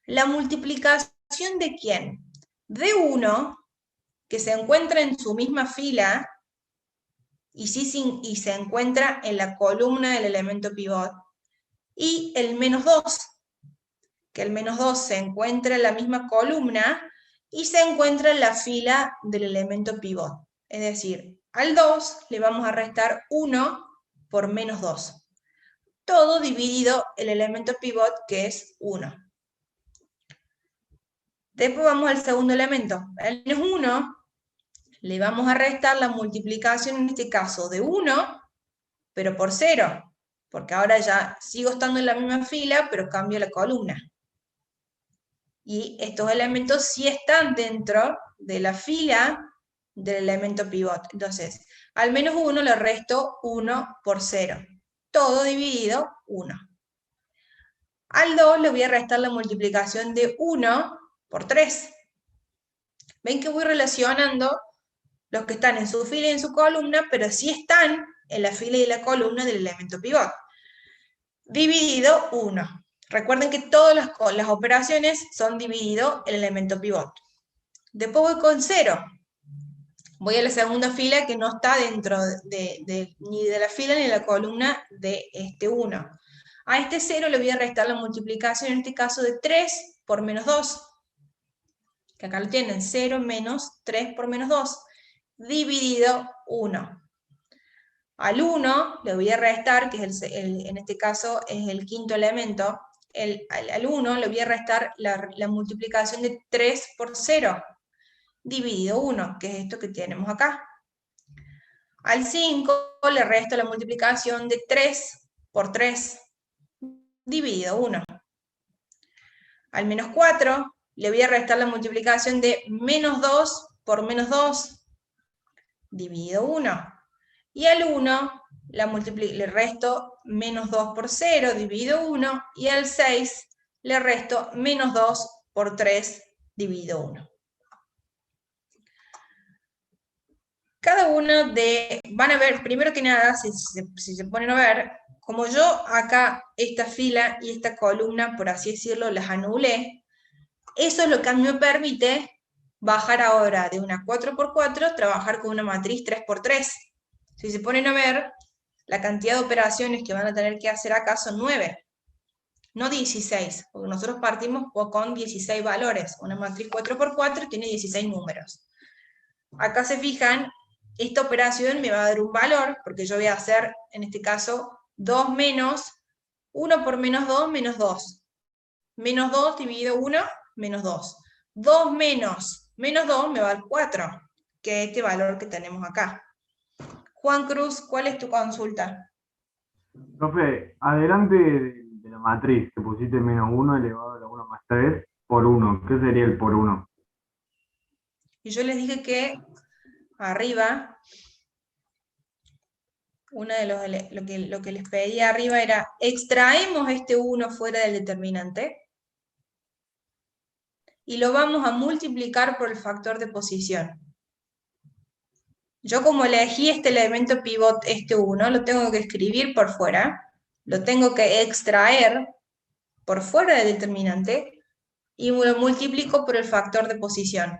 la multiplicación de ¿quién? De 1, que se encuentra en su misma fila, y se encuentra en la columna del elemento pivot, y el menos 2, que el menos 2 se encuentra en la misma columna, y se encuentra en la fila del elemento pivot. Es decir, al 2 le vamos a restar 1 por menos 2. Todo dividido el elemento pivot, que es 1. Después vamos al segundo elemento. Al menos 1 le vamos a restar la multiplicación, en este caso, de 1, pero por 0. Porque ahora ya sigo estando en la misma fila, pero cambio la columna. Y estos elementos sí están dentro de la fila del elemento pivot. Entonces, al menos 1 le resto 1 por 0. Todo dividido 1. Al 2 le voy a restar la multiplicación de 1 por 3. Ven que voy relacionando los que están en su fila y en su columna, pero sí están en la fila y la columna del elemento pivot. Dividido 1. Recuerden que todas las operaciones son dividido el elemento pivot. Después voy con 0. Voy a la segunda fila que no está dentro ni de la fila ni de la columna de este 1. A este 0 le voy a restar la multiplicación, en este caso, de 3 por menos 2. Que acá lo tienen, 0 menos 3 por menos 2. Dividido 1. Al 1 le voy a restar, que es en este caso es el quinto elemento, al 1 le voy a restar la multiplicación de 3 por 0, dividido 1, que es esto que tenemos acá. Al 5 le resto la multiplicación de 3 por 3, dividido 1. Al menos 4 le voy a restar la multiplicación de menos 2 por menos 2, dividido 1. Y al 1 le resto menos 2 por 0, dividido 1, y al 6 le resto menos 2 por 3, dividido 1. Cada uno van a ver, primero que nada, si se ponen a ver, como yo acá esta fila y esta columna, por así decirlo, las anulé, eso es lo que a mí me permite bajar ahora de una 4×4, trabajar con una matriz 3×3. Si se ponen a ver, la cantidad de operaciones que van a tener que hacer acá son 9, no 16, porque nosotros partimos con 16 valores. Una matriz 4×4 tiene 16 números. Acá se fijan, esta operación me va a dar un valor, porque yo voy a hacer, en este caso, 2 menos 1 por menos 2, menos 2. Menos 2 dividido 1, menos 2. 2 menos 2 me va a dar 4, que es este valor que tenemos acá. Juan Cruz, ¿cuál es tu consulta? Profe, adelante de la matriz que pusiste menos 1 elevado a la 1 más 3 por 1. ¿Qué sería el por 1? Y yo les dije que arriba, lo que les pedí arriba era, extraemos este 1 fuera del determinante y lo vamos a multiplicar por el factor de posición. Yo como elegí este elemento pivot, este 1, lo tengo que escribir por fuera, lo tengo que extraer por fuera del determinante y lo multiplico por el factor de posición.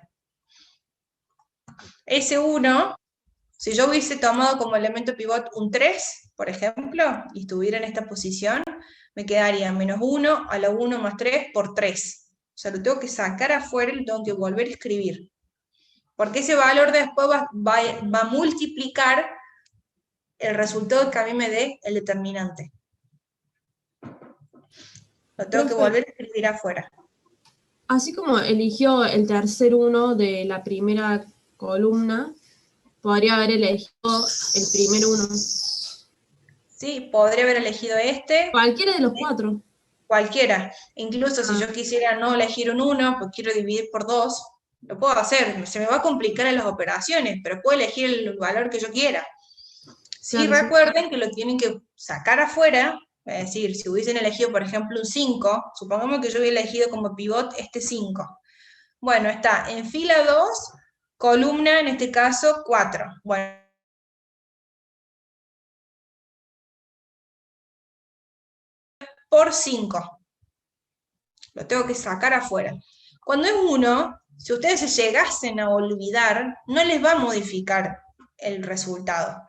Ese 1, si yo hubiese tomado como elemento pivot un 3, por ejemplo, y estuviera en esta posición, me quedaría menos 1 a la 1 más 3 por 3. O sea, lo tengo que sacar afuera y lo tengo que volver a escribir. Porque ese valor después va a multiplicar el resultado que a mí me dé el determinante. Lo tengo que volver a escribir afuera. Así como eligió el tercer 1 de la primera columna, podría haber elegido el primer 1. Sí, podría haber elegido este. Cualquiera de los 4. Cualquiera. Incluso si yo quisiera no elegir un 1, pues quiero dividir por 2, lo puedo hacer. Se me va a complicar en las operaciones, pero puedo elegir el valor que yo quiera. Sí, Claro, recuerden que lo tienen que sacar afuera, es decir, si hubiesen elegido, por ejemplo, un 5, supongamos que yo hubiera elegido como pivot este 5. Bueno, está en fila 2, columna, en este caso, 4. Bueno, por 5. Lo tengo que sacar afuera. Cuando es 1, si ustedes se llegasen a olvidar, no les va a modificar el resultado.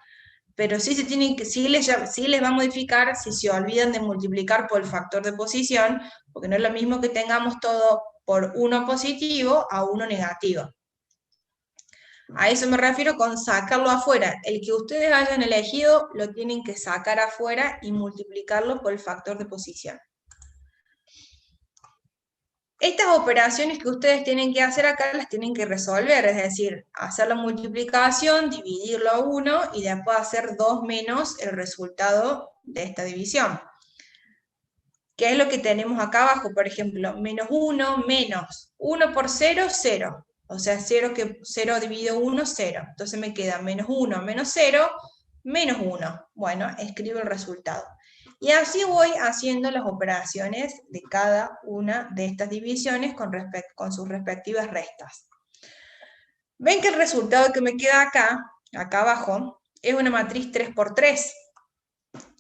Pero sí, sí les va a modificar si se olvidan de multiplicar por el factor de posición, porque no es lo mismo que tengamos todo por 1 positivo a 1 negativo. A eso me refiero con sacarlo afuera. El que ustedes hayan elegido lo tienen que sacar afuera y multiplicarlo por el factor de posición. Estas operaciones que ustedes tienen que hacer acá las tienen que resolver, es decir, hacer la multiplicación, dividirlo a 1 y después hacer 2 menos el resultado de esta división. ¿Qué es lo que tenemos acá abajo? Por ejemplo, menos 1 menos 1 por 0, 0. O sea, 0 dividido 1, 0. Entonces me queda menos 1 menos 0, menos 1. Bueno, escribo el resultado. Y así voy haciendo las operaciones de cada una de estas divisiones con sus respectivas restas. Ven que el resultado que me queda acá abajo, es una matriz 3×3.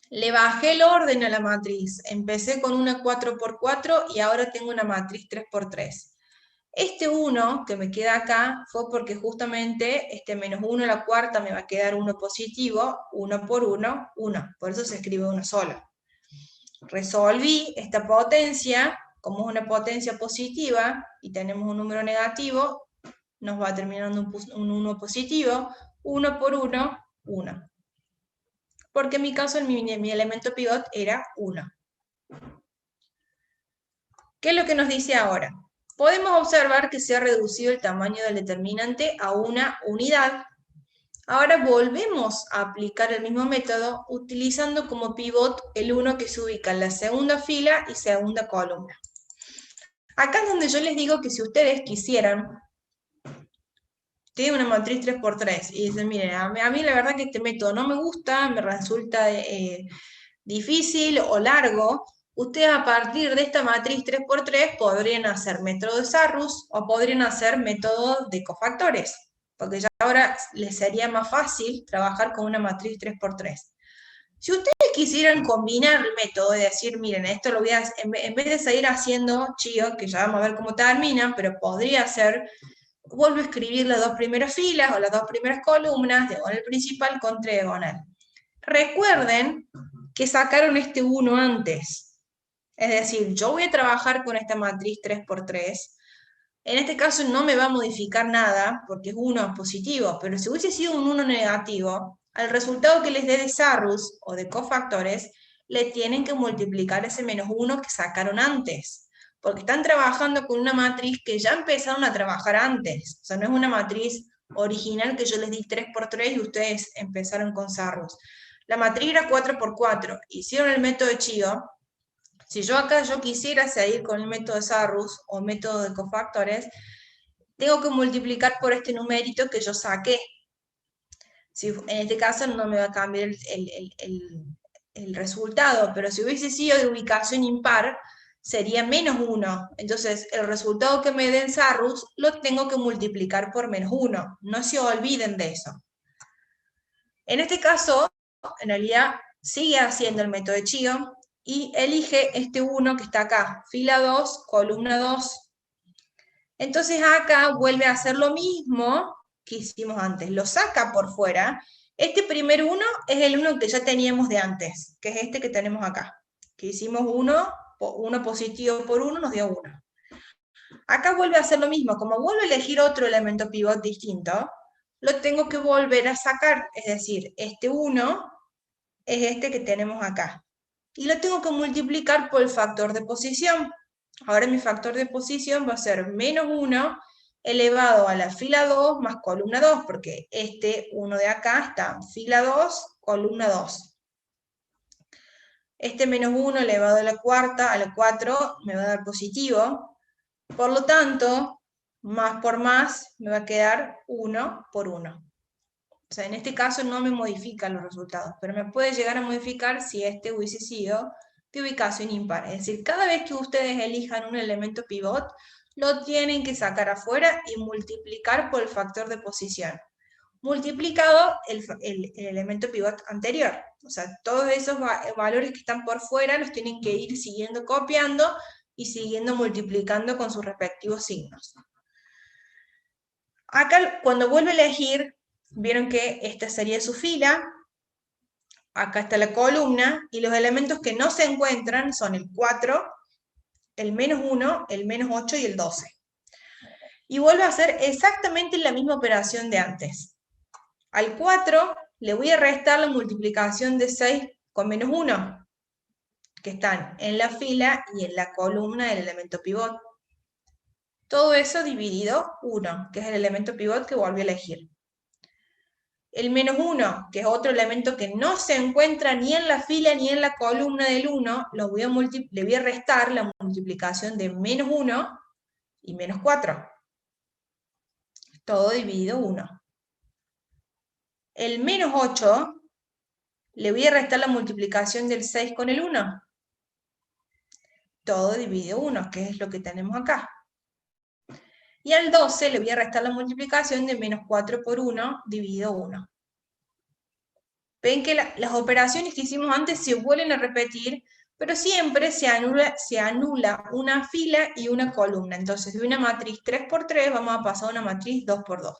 Le bajé el orden a la matriz. Empecé con una 4×4 y ahora tengo una matriz 3×3. Este 1 que me queda acá fue porque justamente este menos 1 a la cuarta me va a quedar 1 positivo, 1 por 1, 1. Por eso se escribe 1 solo. Resolví esta potencia, como es una potencia positiva y tenemos un número negativo, nos va terminando un 1 positivo, 1 por 1, 1. Porque en mi caso mi elemento pivot era 1. ¿Qué es lo que nos dice ahora? Podemos observar que se ha reducido el tamaño del determinante a una unidad. Ahora volvemos a aplicar el mismo método utilizando como pivot el 1 que se ubica en la segunda fila y segunda columna. Acá es donde yo les digo que si ustedes quisieran, tienen una matriz 3×3 y dicen, miren, a mí la verdad que este método no me gusta, me resulta difícil o largo, ustedes a partir de esta matriz 3×3 podrían hacer método de Sarrus o podrían hacer método de cofactores, porque ya ahora les sería más fácil trabajar con una matriz 3×3. Si ustedes quisieran combinar el método y decir, miren, esto lo voy a hacer, en vez de seguir haciendo chío, que ya vamos a ver cómo terminan, pero podría ser, vuelvo a escribir las 2 primeras filas o las 2 primeras columnas, diagonal principal contra diagonal. Recuerden que sacaron este 1 antes. Es decir, yo voy a trabajar con esta matriz 3×3. En este caso no me va a modificar nada, porque es 1 positivo, pero si hubiese sido un 1 negativo, al resultado que les dé de Sarrus o de cofactores, le tienen que multiplicar ese menos 1 que sacaron antes, porque están trabajando con una matriz que ya empezaron a trabajar antes. O sea, no es una matriz original que yo les di 3×3 y ustedes empezaron con Sarrus. La matriz era 4×4, hicieron el método de Chío. Si yo acá quisiera seguir con el método de Sarrus o método de cofactores, tengo que multiplicar por este numerito que yo saqué. Si, en este caso no me va a cambiar el resultado, pero si hubiese sido de ubicación impar, sería menos 1. Entonces, el resultado que me den Sarrus lo tengo que multiplicar por menos 1. No se olviden de eso. En este caso, en realidad, sigue haciendo el método de Chio y elige este 1 que está acá, fila 2, columna 2. Entonces acá vuelve a hacer lo mismo que hicimos antes, lo saca por fuera. Este primer 1 es el 1 que ya teníamos de antes, que es este que tenemos acá, que hicimos 1 positivo por 1 nos dio 1. Acá vuelve a hacer lo mismo, como vuelvo a elegir otro elemento pivot distinto, lo tengo que volver a sacar, es decir, este 1 es este que tenemos acá. Y lo tengo que multiplicar por el factor de posición. Ahora mi factor de posición va a ser menos 1 elevado a la fila 2 más columna 2, porque este 1 de acá está en fila 2, columna 2. Este menos 1 elevado a la cuarta, a la 4, me va a dar positivo. Por lo tanto, más por más me va a quedar 1 por 1. O sea, en este caso no me modifica los resultados, pero me puede llegar a modificar si este hubiese sido de ubicación impar. Es decir, cada vez que ustedes elijan un elemento pivot, lo tienen que sacar afuera y multiplicar por el factor de posición. Multiplicado el elemento pivot anterior. O sea, todos esos valores que están por fuera los tienen que ir siguiendo copiando y siguiendo multiplicando con sus respectivos signos. Acá, cuando vuelve a elegir, vieron que esta sería su fila, acá está la columna, y los elementos que no se encuentran son el 4, el menos 1, el menos 8 y el 12. Y vuelve a hacer exactamente la misma operación de antes. Al 4 le voy a restar la multiplicación de 6 con menos 1, que están en la fila y en la columna del elemento pivot. Todo eso dividido 1, que es el elemento pivot que volví a elegir. El menos 1, que es otro elemento que no se encuentra ni en la fila ni en la columna del 1, le voy a restar la multiplicación de menos 1 y menos 4. Todo dividido 1. El menos 8, le voy a restar la multiplicación del 6 con el 1. Todo dividido 1, que es lo que tenemos acá. Y al 12 le voy a restar la multiplicación de menos 4 por 1 dividido 1. Ven que las operaciones que hicimos antes se vuelven a repetir, pero siempre se anula una fila y una columna. Entonces, de una matriz 3×3 vamos a pasar a una matriz 2×2.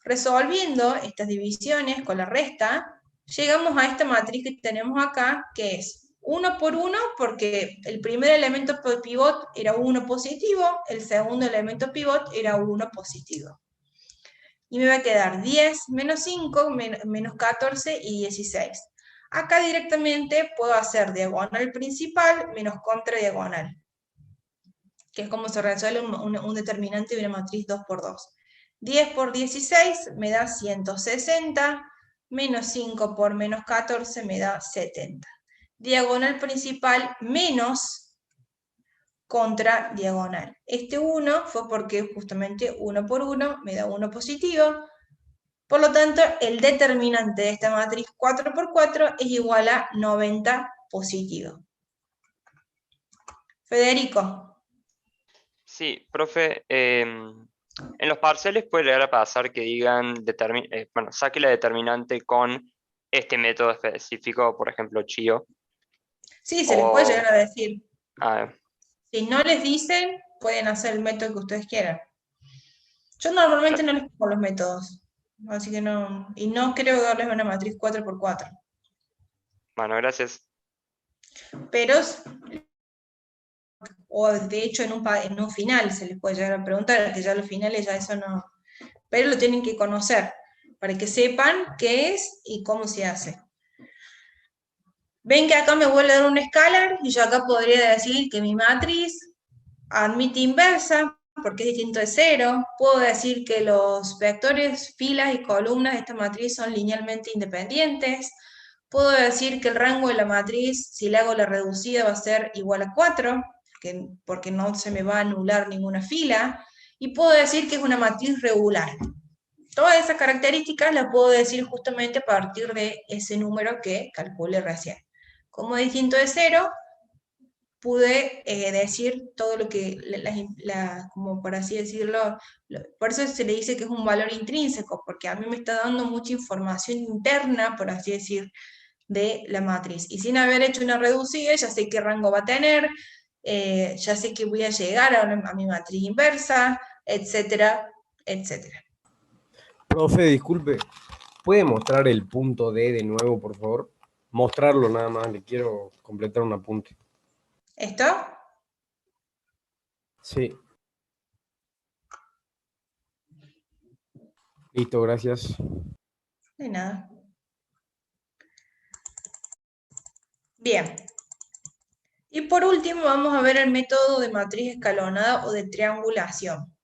Resolviendo estas divisiones con la resta, llegamos a esta matriz que tenemos acá, que es 1 por 1, porque el primer elemento pivot era 1 positivo, el segundo elemento pivot era 1 positivo. Y me va a quedar 10 menos 5, menos 14 y 16. Acá directamente puedo hacer diagonal principal menos contradiagonal, que es como se resuelve un determinante de una matriz 2×2. 10 por 16 me da 160, menos 5 por menos 14 me da 70. Diagonal principal menos contra diagonal. Este 1 fue porque justamente 1 por 1 me da 1 positivo. Por lo tanto, el determinante de esta matriz 4×4 es igual a 90 positivo. Federico. Sí, profe, en los parciales puede llegar a pasar que digan, saque la determinante con este método específico, por ejemplo, Chio. Sí, se les puede llegar a decir. Ah, Si no les dicen, pueden hacer el método que ustedes quieran. Yo normalmente no les pongo los métodos, así que no, y no creo darles una matriz 4×4. bueno, gracias. Pero, o de hecho en un final se les puede llegar a preguntar, que ya los finales ya eso no, pero lo tienen que conocer, para que sepan qué es y cómo se hace. Ven que acá me vuelve a dar un escalar, y yo acá podría decir que mi matriz admite inversa, porque es distinto de 0. Puedo decir que los vectores, filas y columnas de esta matriz son linealmente independientes. Puedo decir que el rango de la matriz, si le hago la reducida, va a ser igual a 4, porque no se me va a anular ninguna fila. Y puedo decir que es una matriz regular. Todas esas características las puedo decir justamente a partir de ese número que calculé recién. Como es distinto de 0, pude decir todo lo que, como por así decirlo, por eso se le dice que es un valor intrínseco, porque a mí me está dando mucha información interna, por así decir, de la matriz. Y sin haber hecho una reducida, ya sé qué rango va a tener, ya sé que voy a llegar a mi matriz inversa, etcétera, etcétera. Profe, disculpe, ¿puede mostrar el punto D de nuevo, por favor? Mostrarlo nada más, le quiero completar un apunte. ¿Esto? Sí. Listo, gracias. De nada. Bien. Y por último vamos a ver el método de matriz escalonada o de triangulación.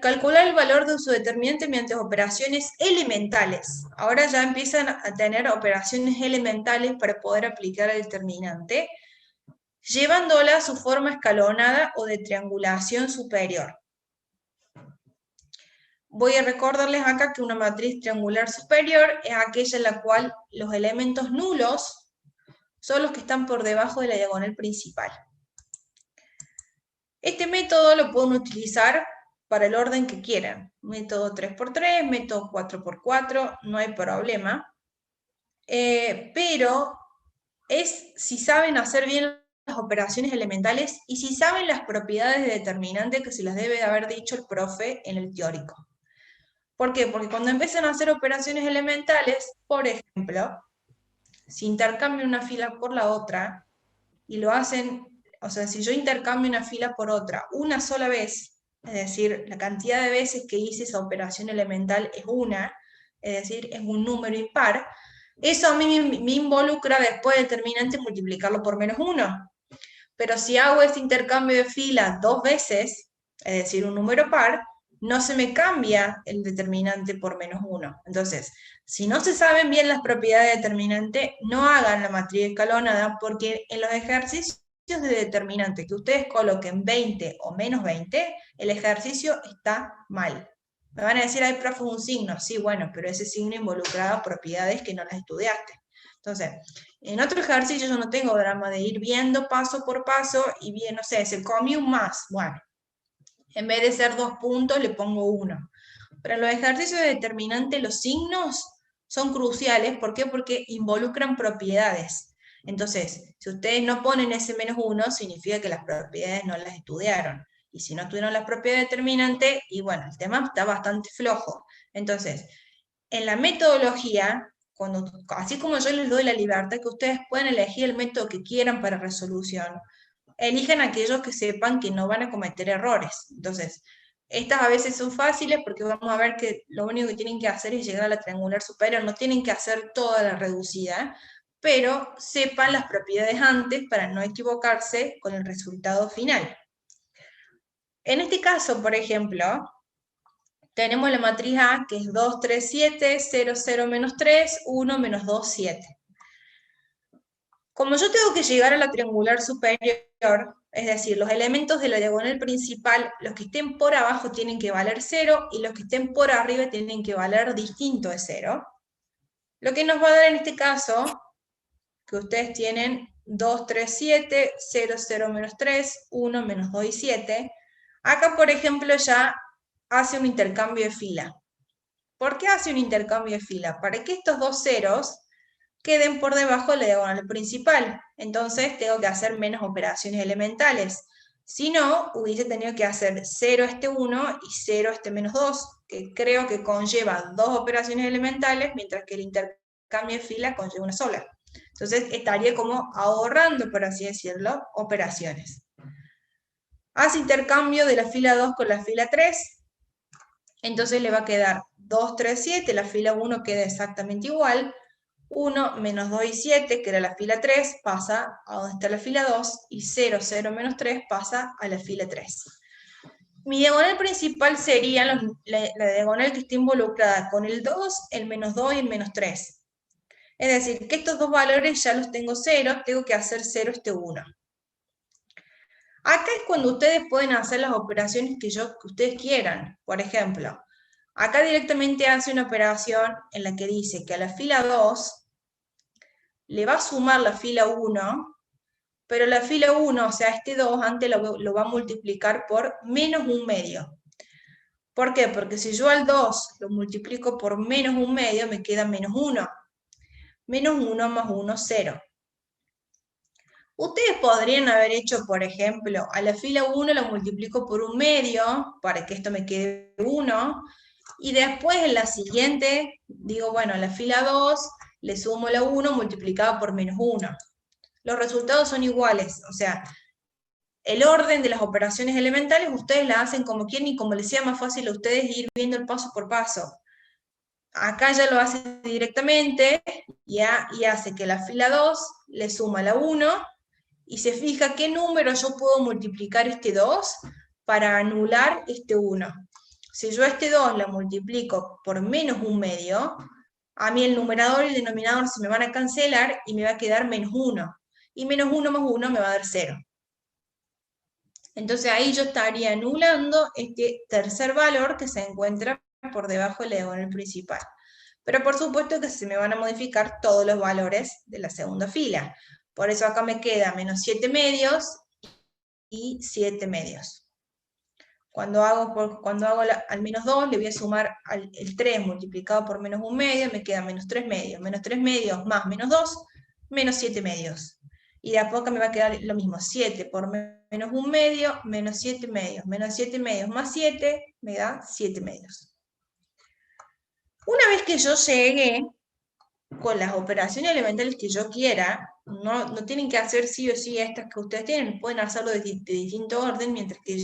Calcular el valor de su determinante mediante operaciones elementales. Ahora ya empiezan a tener operaciones elementales para poder aplicar el determinante, llevándola a su forma escalonada o de triangulación superior. Voy a recordarles acá que una matriz triangular superior es aquella en la cual los elementos nulos son los que están por debajo de la diagonal principal. Este método lo pueden utilizar para el orden que quieran. Método 3×3, método 4×4, no hay problema. Pero es si saben hacer bien las operaciones elementales y si saben las propiedades de determinante que se las debe de haber dicho el profe en el teórico. ¿Por qué? Porque cuando empiezan a hacer operaciones elementales, por ejemplo, si intercambio una fila por la otra, y lo hacen, o sea, si yo intercambio una fila por otra una sola vez, es decir, la cantidad de veces que hice esa operación elemental es una, es decir, es un número impar, eso a mí me involucra después del determinante multiplicarlo por -1. Pero si hago este intercambio de fila 2 veces, es decir, un número par, no se me cambia el determinante por -1. Entonces, si no se saben bien las propiedades de determinante, no hagan la matriz escalonada, porque en los ejercicios de determinante que ustedes coloquen 20 o -20, el ejercicio está mal. Me van a decir, hay profe, un signo. Sí, bueno, pero ese signo involucraba propiedades que no las estudiaste. Entonces, en otro ejercicio yo no tengo drama de ir viendo paso por paso y bien, no sé, se comió un más. Bueno, en vez de ser 2 puntos, le pongo 1. Pero en los ejercicios de determinante, los signos son cruciales. ¿Por qué? Porque involucran propiedades. Entonces, si ustedes no ponen ese -1, significa que las propiedades no las estudiaron. Y si no estudiaron las propiedades determinantes, y bueno, el tema está bastante flojo. Entonces, en la metodología, así como yo les doy la libertad que ustedes pueden elegir el método que quieran para resolución, elijan aquellos que sepan que no van a cometer errores. Entonces, estas a veces son fáciles porque vamos a ver que lo único que tienen que hacer es llegar a la triangular superior, no tienen que hacer toda la reducida, pero sepan las propiedades antes para no equivocarse con el resultado final. En este caso, por ejemplo, tenemos la matriz A, que es 2, 3, 7, 0, 0, -3, 1, -2, 7. Como yo tengo que llegar a la triangular superior, es decir, los elementos de la diagonal principal, los que estén por abajo tienen que valer 0, y los que estén por arriba tienen que valer distinto de 0. Lo que nos va a dar en este caso, que ustedes tienen 2, 3, 7, 0, 0, -3, 1, -2 y 7. Acá, por ejemplo, ya hace un intercambio de fila. ¿Por qué hace un intercambio de fila? Para que estos dos ceros queden por debajo de la diagonal principal. Entonces tengo que hacer menos operaciones elementales. Si no, hubiese tenido que hacer 0 este 1 y 0 este -2, que creo que conlleva 2 operaciones elementales, mientras que el intercambio de fila conlleva una sola. Entonces estaría como ahorrando, por así decirlo, operaciones. Hace intercambio de la fila 2 con la fila 3. Entonces le va a quedar 2, 3, 7, la fila 1 queda exactamente igual, 1, -2 y 7, que era la fila 3, pasa a donde está la fila 2, y 0, 0, -3 pasa a la fila 3. Mi diagonal principal sería la diagonal que está involucrada con el 2, el -2 y el -3. Es decir, que estos dos valores ya los tengo 0, tengo que hacer 0 este 1. Acá es cuando ustedes pueden hacer las operaciones que ustedes quieran. Por ejemplo, acá directamente hace una operación en la que dice que a la fila 2 le va a sumar la fila 1, pero la fila 1, o sea, este 2, antes lo va a multiplicar por -1/2. ¿Por qué? Porque si yo al 2 lo multiplico por menos 1/2, me queda menos 1. Menos 1 más 1, 0. Ustedes podrían haber hecho, por ejemplo, a la fila 1 la multiplico por 1/2 para que esto me quede 1. Y después en la siguiente, digo, bueno, a la fila 2 le sumo la 1 multiplicada por menos 1. Los resultados son iguales, o sea, el orden de las operaciones elementales ustedes la hacen como quieren y como les sea más fácil a ustedes ir viendo el paso por paso. Acá ya lo hace directamente y hace que la fila 2 le suma la 1 y se fija qué número yo puedo multiplicar este 2 para anular este 1. Si yo este 2 la multiplico por menos 1/2, a mí el numerador y el denominador se me van a cancelar y me va a quedar menos 1. Y menos 1 más 1 me va a dar 0. Entonces ahí yo estaría anulando este tercer valor que se encuentra por debajo del diagonal principal. Pero por supuesto que se me van a modificar todos los valores de la segunda fila. Por eso acá me queda menos 7/2 y 7/2. Cuando hago al menos 2, le voy a sumar el 3 multiplicado por menos 1/2, me queda menos 3/2. Menos 3/2 más menos 2, menos 7/2. Y de a poco me va a quedar lo mismo, 7 por menos 1/2, menos 7/2. Menos 7/2 más 7, me da 7/2. Una vez que yo llegué con las operaciones elementales que yo quiera, no tienen que hacer sí o sí estas que ustedes tienen, pueden hacerlo de distinto orden, mientras que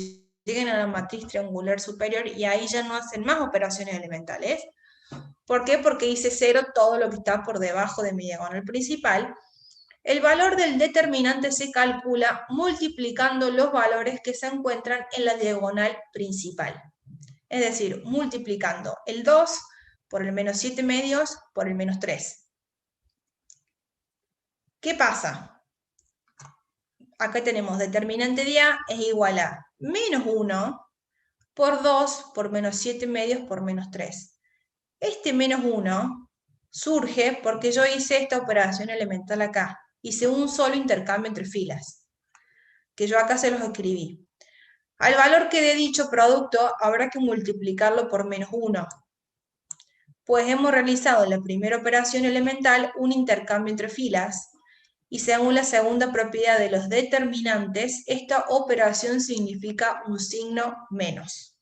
lleguen a la matriz triangular superior y ahí ya no hacen más operaciones elementales. ¿Por qué? Porque hice 0 todo lo que está por debajo de mi diagonal principal. El valor del determinante se calcula multiplicando los valores que se encuentran en la diagonal principal. Es decir, multiplicando el 2 por el menos 7/2 por el menos 3. ¿Qué pasa? Acá tenemos determinante de A es igual a menos 1 por 2 por menos 7/2 por menos 3. Este menos 1 surge porque yo hice esta operación elemental acá. Hice un solo intercambio entre filas, que yo acá se los escribí. Al valor que de dicho producto habrá que multiplicarlo por menos 1. Pues hemos realizado en la primera operación elemental un intercambio entre filas, y según la segunda propiedad de los determinantes, esta operación significa un signo menos.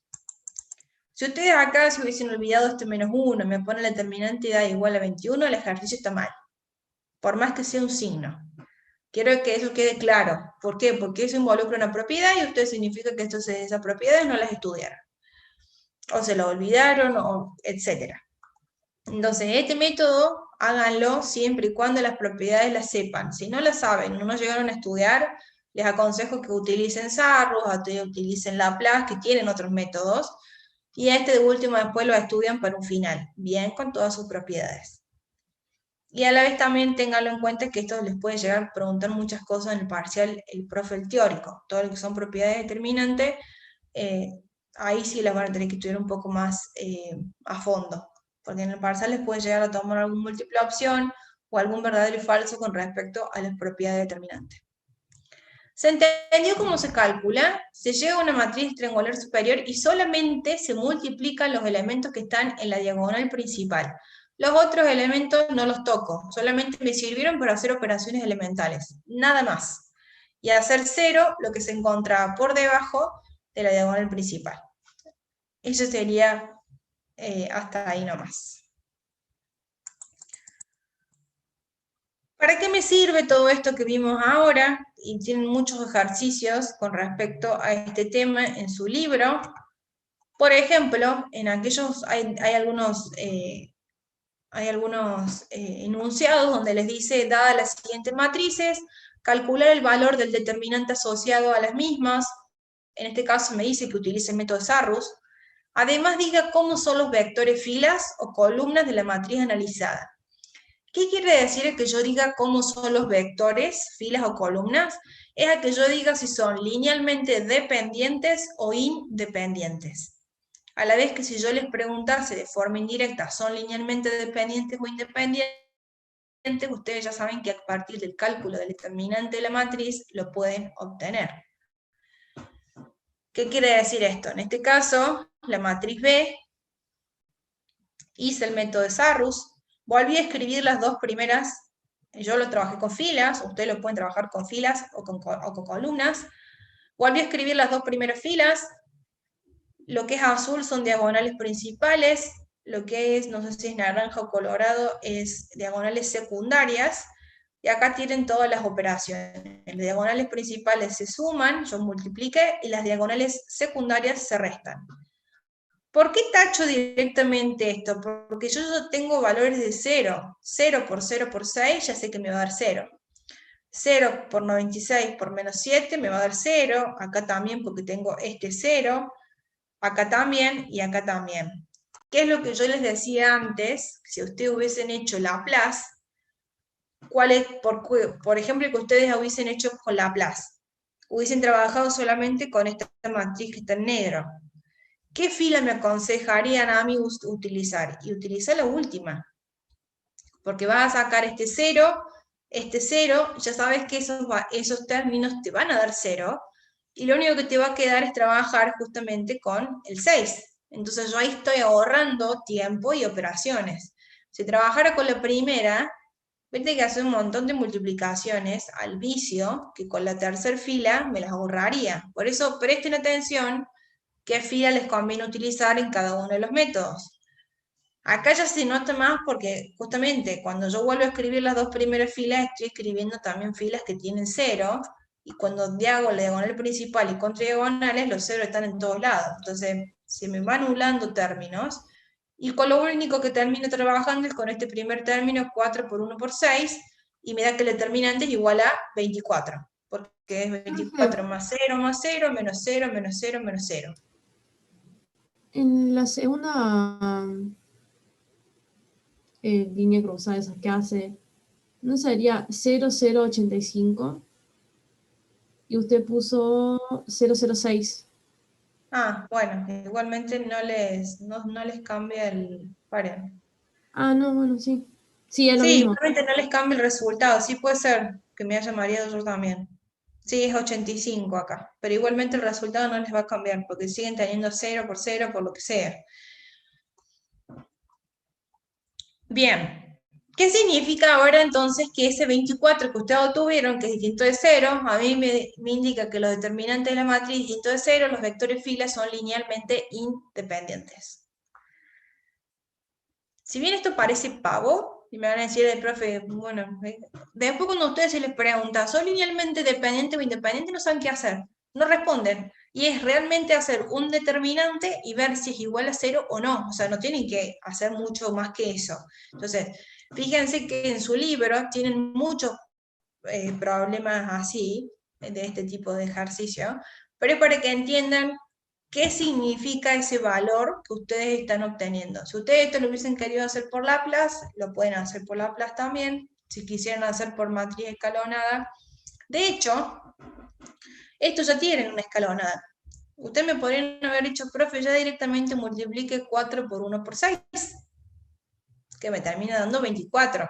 Si ustedes acá se hubiesen olvidado este menos 1, me ponen la determinante de A igual a 21, el ejercicio está mal, por más que sea un signo. Quiero que eso quede claro. ¿Por qué? Porque eso involucra una propiedad y usted significa que esas propiedades no las estudiaron. O se lo olvidaron, o etc. Entonces, este método, háganlo siempre y cuando las propiedades las sepan. Si no las saben, no llegaron a estudiar, les aconsejo que utilicen Sarrus, utilicen Laplace, que tienen otros métodos, y a este de último después lo estudian para un final, bien con todas sus propiedades. Y a la vez también ténganlo en cuenta que esto les puede llegar a preguntar muchas cosas en el parcial, el profe el teórico. Todo lo que son propiedades determinantes, ahí sí las van a tener que estudiar un poco más a fondo. Porque en el parcial les puede llegar a tomar alguna múltiple opción o algún verdadero y falso con respecto a las propiedades determinantes. ¿Se entendió cómo se calcula? Se llega a una matriz triangular superior y solamente se multiplican los elementos que están en la diagonal principal. Los otros elementos no los toco, solamente me sirvieron para hacer operaciones elementales, nada más. Y hacer 0 lo que se encontraba por debajo de la diagonal principal. Eso sería hasta ahí nomás. ¿Para qué me sirve todo esto que vimos ahora? Y tienen muchos ejercicios con respecto a este tema en su libro. Por ejemplo, en aquellos hay algunos enunciados donde les dice, dadas las siguientes matrices, calcular el valor del determinante asociado a las mismas. En este caso me dice que utilice el método Sarrus. Además diga cómo son los vectores filas o columnas de la matriz analizada. ¿Qué quiere decir que yo diga cómo son los vectores, filas o columnas? Es a que yo diga si son linealmente dependientes o independientes. A la vez que si yo les preguntase de forma indirecta, ¿son linealmente dependientes o independientes? Ustedes ya saben que a partir del cálculo del determinante de la matriz lo pueden obtener. ¿Qué quiere decir esto? En este caso, la matriz B, hice el método de Sarrus, volví a escribir las dos primeras, yo lo trabajé con filas, ustedes lo pueden trabajar con filas o con columnas, volví a escribir las dos primeras filas, lo que es azul son diagonales principales, lo que es, no sé si es naranja o colorado, es diagonales secundarias, y acá tienen todas las operaciones. Las diagonales principales se suman, yo multipliqué, y las diagonales secundarias se restan. ¿Por qué tacho directamente esto? Porque yo tengo valores de 0. 0 por 0 por 6, ya sé que me va a dar 0. 0 por 96 por menos 7 me va a dar 0. Acá también porque tengo este 0. Acá también y acá también. ¿Qué es lo que yo les decía antes? Si ustedes hubiesen hecho Laplace, ¿cuál es, por ejemplo, que ustedes hubiesen hecho con Laplace? Hubiesen trabajado solamente con esta matriz que está en negro. ¿Qué fila me aconsejarían a mí utilizar? Y utilizar la última. Porque vas a sacar este 0, ya sabes que esos términos te van a dar 0, y lo único que te va a quedar es trabajar justamente con el 6. Entonces yo ahí estoy ahorrando tiempo y operaciones. Si trabajara con la primera, viste que hace un montón de multiplicaciones al vicio, que con la tercera fila me las ahorraría. Por eso presten atención qué fila les conviene utilizar en cada uno de los métodos. Acá ya se nota más porque justamente cuando yo vuelvo a escribir las dos primeras filas, estoy escribiendo también filas que tienen 0, y cuando hago la diagonal principal y contra diagonales, los 0 están en todos lados. Entonces se me van anulando términos, y con lo único que termino trabajando es con este primer término, 4 por 1 por 6, y me da que el determinante es igual a 24, porque es 24 más 0 más 0, menos 0, menos 0, menos 0. En la segunda línea cruzada esas que hace, ¿no sería 0085? Y usted puso 006. Ah, bueno, igualmente no les cambia el paren. Ah, no, bueno, sí. Sí, es lo Sí, mismo. igualmente no les cambia el resultado, sí puede ser que me haya mareado yo también. Sí, es 85 acá, pero igualmente el resultado no les va a cambiar, porque siguen teniendo 0 por lo que sea. Bien, ¿qué significa ahora entonces que ese 24 que ustedes obtuvieron, que es distinto de 0, a mí me indica que los determinantes de la matriz distinto de 0, los vectores fila son linealmente independientes? Si bien esto parece pavo, y me van a decir el profe, bueno, después cuando a ustedes se les pregunta, ¿son linealmente dependiente o independiente? No saben qué hacer, no responden. Y es realmente hacer un determinante y ver si es igual a 0 o no. O sea, no tienen que hacer mucho más que eso. Entonces, fíjense que en su libro tienen muchos problemas así, de este tipo de ejercicio, pero es para que entiendan qué significa ese valor que ustedes están obteniendo. Si ustedes esto lo hubiesen querido hacer por Laplace, lo pueden hacer por Laplace también, si quisieran hacer por matriz escalonada. De hecho, estos ya tienen una escalonada. Ustedes me podrían haber dicho, profe, ya directamente multiplique 4 por 1 por 6, que me termina dando 24.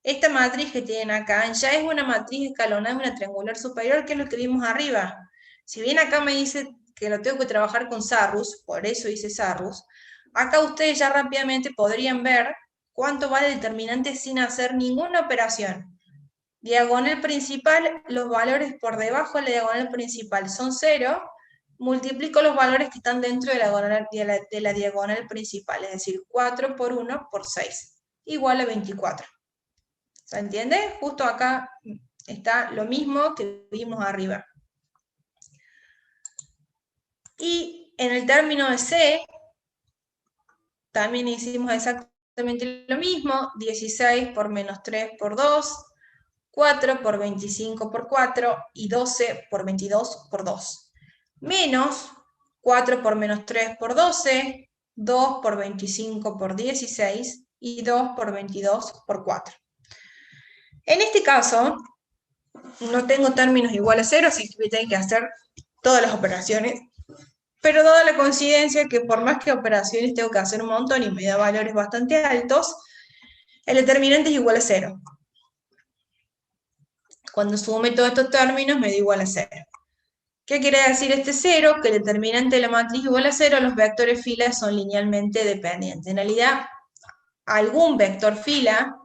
Esta matriz que tienen acá ya es una matriz escalonada, una triangular superior, que es lo que vimos arriba. Si bien acá me dice que lo tengo que trabajar con Sarrus, por eso hice Sarrus, acá ustedes ya rápidamente podrían ver cuánto vale el determinante sin hacer ninguna operación. Diagonal principal, los valores por debajo de la diagonal principal son 0, multiplico los valores que están dentro de la diagonal principal, es decir, 4 por 1 por 6, igual a 24. ¿Se entiende? Justo acá está lo mismo que vimos arriba. Y en el término de C, también hicimos exactamente lo mismo, 16 por menos 3 por 2, 4 por 25 por 4 y 12 por 22 por 2. Menos 4 por menos 3 por 12, 2 por 25 por 16 y 2 por 22 por 4. En este caso, no tengo términos iguales a 0, así que tengo que hacer todas las operaciones. Pero dada la coincidencia que por más que operaciones tengo que hacer un montón y me da valores bastante altos, el determinante es igual a 0. Cuando sume todos estos términos me da igual a 0. ¿Qué quiere decir este 0? Que el determinante de la matriz igual a 0, los vectores fila son linealmente dependientes. En realidad, algún vector fila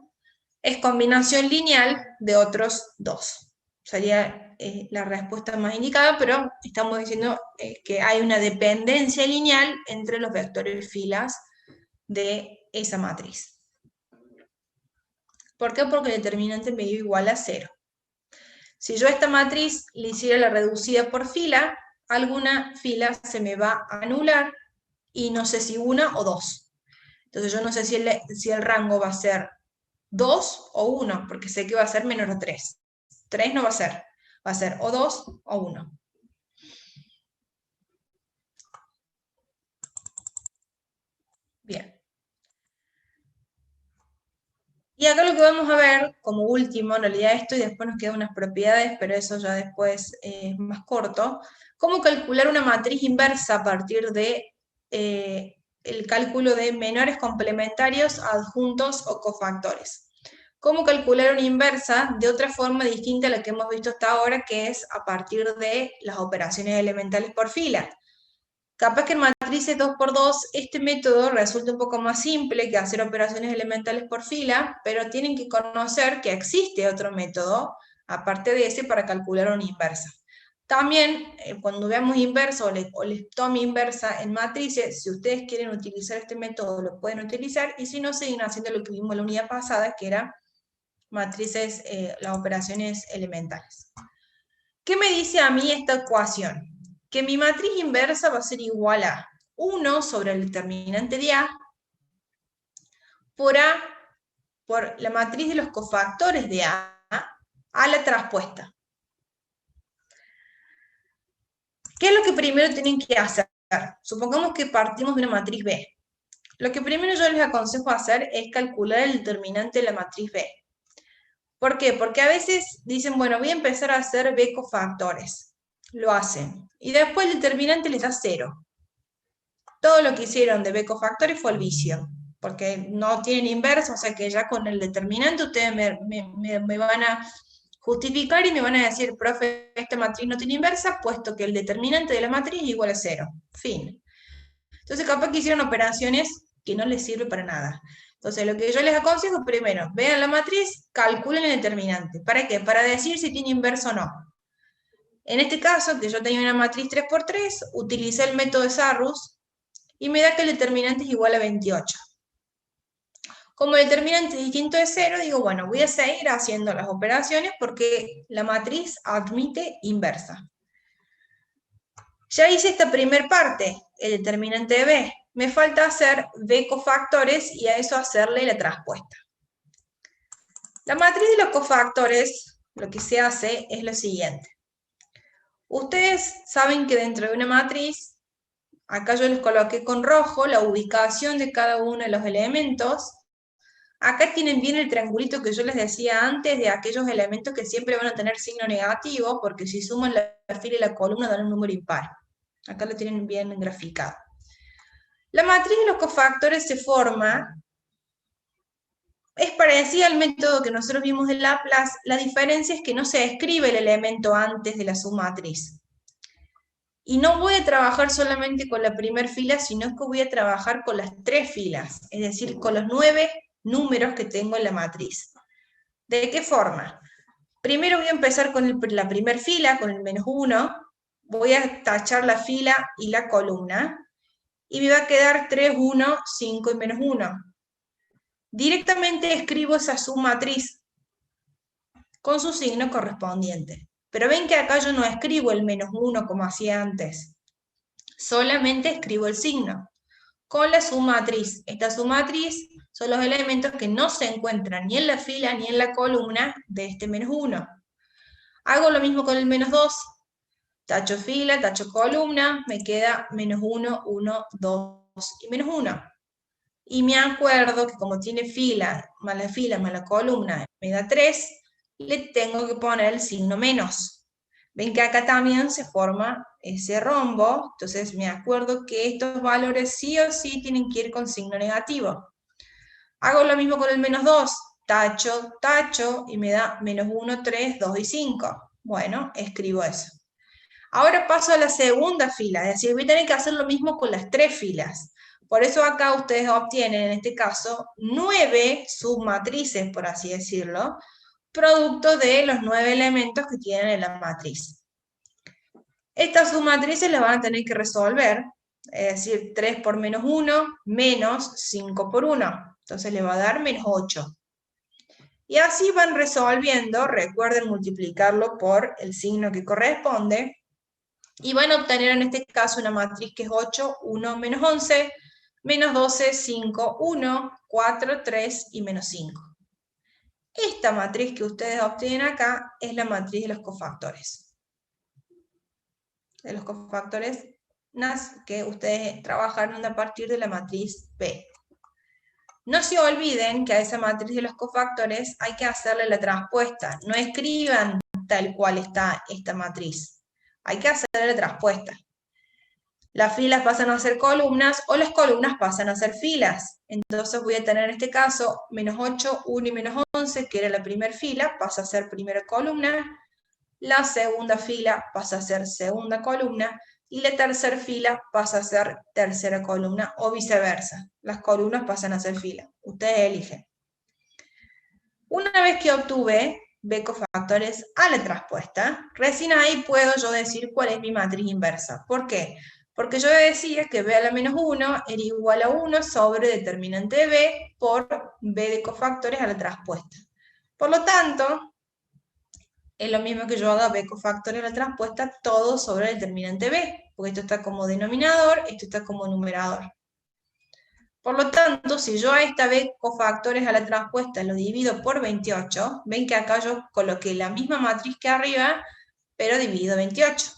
es combinación lineal de otros dos. Sería la respuesta más indicada, pero estamos diciendo que hay una dependencia lineal entre los vectores filas de esa matriz. ¿Por qué? Porque el determinante medio igual a 0. Si yo a esta matriz le hiciera la reducida por fila, alguna fila se me va a anular y no sé si una o dos. Entonces yo no sé si el rango va a ser 2 o 1, porque sé que va a ser menor a 3. 3 no va a ser o 2 o 1. Bien. Y acá lo que vamos a ver, como último, en realidad esto, y después nos quedan unas propiedades, pero eso ya después es más corto, cómo calcular una matriz inversa a partir de el cálculo de menores complementarios, adjuntos o cofactores. Cómo calcular una inversa de otra forma distinta a la que hemos visto hasta ahora, que es a partir de las operaciones elementales por fila. Capaz que en matrices 2×2 este método resulta un poco más simple que hacer operaciones elementales por fila, pero tienen que conocer que existe otro método, aparte de ese, para calcular una inversa. También, cuando veamos inversa o les tome inversa en matrices, si ustedes quieren utilizar este método, lo pueden utilizar, y si no, siguen haciendo lo que vimos en la unidad pasada, que era matrices, las operaciones elementales. ¿Qué me dice a mí esta ecuación? Que mi matriz inversa va a ser igual a 1 sobre el determinante de A por la matriz de los cofactores de A la traspuesta. ¿Qué es lo que primero tienen que hacer? Supongamos que partimos de una matriz B. Lo que primero yo les aconsejo hacer es calcular el determinante de la matriz B. ¿Por qué? Porque a veces dicen, bueno, voy a empezar a hacer B cofactores. Lo hacen. Y después el determinante les da 0. Todo lo que hicieron de B cofactores fue el vicio, porque no tienen inversa, o sea que ya con el determinante ustedes me van a justificar y me van a decir, profe, esta matriz no tiene inversa, puesto que el determinante de la matriz es igual a 0. Fin. Entonces capaz que hicieron operaciones que no les sirve para nada. Entonces lo que yo les aconsejo, primero, vean la matriz, calculen el determinante. ¿Para qué? Para decir si tiene inverso o no. En este caso, que yo tenía una matriz 3×3, utilicé el método de Sarrus, y me da que el determinante es igual a 28. Como el determinante es distinto de 0, digo, bueno, voy a seguir haciendo las operaciones porque la matriz admite inversa. Ya hice esta primera parte, el determinante de B. Me falta hacer B cofactores y a eso hacerle la traspuesta. La matriz de los cofactores, lo que se hace es lo siguiente. Ustedes saben que dentro de una matriz, acá yo les coloqué con rojo la ubicación de cada uno de los elementos. Acá tienen bien el triangulito que yo les decía antes de aquellos elementos que siempre van a tener signo negativo, porque si suman la fila y la columna dan un número impar. Acá lo tienen bien graficado. La matriz de los cofactores se forma, es parecida al método que nosotros vimos de Laplace, la diferencia es que no se escribe el elemento antes de la submatriz. Y no voy a trabajar solamente con la primera fila, sino que voy a trabajar con las 3 filas, es decir, con los 9 números que tengo en la matriz. ¿De qué forma? Primero voy a empezar con la primera fila, con el -1, voy a tachar la fila y la columna, y me va a quedar 3, 1, 5 y -1. Directamente escribo esa submatriz con su signo correspondiente. Pero ven que acá yo no escribo el -1 como hacía antes, solamente escribo el signo con la submatriz. Esta submatriz son los elementos que no se encuentran ni en la fila ni en la columna de este -1. Hago lo mismo con el -2. Tacho fila, tacho columna, me queda -1, 1, 2 y -1. Y me acuerdo que como tiene fila más la columna, me da 3, le tengo que poner el signo menos. Ven que acá también se forma ese rombo, entonces me acuerdo que estos valores sí o sí tienen que ir con signo negativo. Hago lo mismo con el -2, tacho, tacho, y me da -1, 3, 2 y 5. Bueno, escribo eso. Ahora paso a la segunda fila, es decir, voy a tener que hacer lo mismo con las 3 filas. Por eso acá ustedes obtienen, en este caso, 9 submatrices, por así decirlo, producto de los 9 elementos que tienen en la matriz. Estas submatrices las van a tener que resolver, es decir, 3 por menos 1, menos 5 por 1. Entonces le va a dar menos 8. Y así van resolviendo, recuerden multiplicarlo por el signo que corresponde, y van a obtener en este caso una matriz que es 8, 1, menos 11, menos 12, 5, 1, 4, 3 y menos 5. Esta matriz que ustedes obtienen acá es la matriz de los cofactores. De los cofactores NAS que ustedes trabajaron a partir de la matriz P. No se olviden que a esa matriz de los cofactores hay que hacerle la traspuesta. No escriban tal cual está esta matriz. Hay que hacerle la traspuesta. Las filas pasan a ser columnas o las columnas pasan a ser filas. Entonces voy a tener en este caso menos 8, 1 y menos 11, que era la primera fila, pasa a ser primera columna. La segunda fila pasa a ser segunda columna. Y la tercera fila pasa a ser tercera columna o viceversa. Las columnas pasan a ser fila. Ustedes eligen. Una vez que obtuve B cofactores a la traspuesta, recién ahí puedo yo decir cuál es mi matriz inversa. ¿Por qué? Porque yo decía que B a la menos 1 era igual a 1 sobre determinante de B por B de cofactores a la traspuesta. Por lo tanto, es lo mismo que yo haga B cofactores a la traspuesta, todo sobre el determinante B, porque esto está como denominador, esto está como numerador. Por lo tanto, si yo a esta B cofactores a la traspuesta lo divido por 28, ven que acá yo coloqué la misma matriz que arriba, pero dividido 28.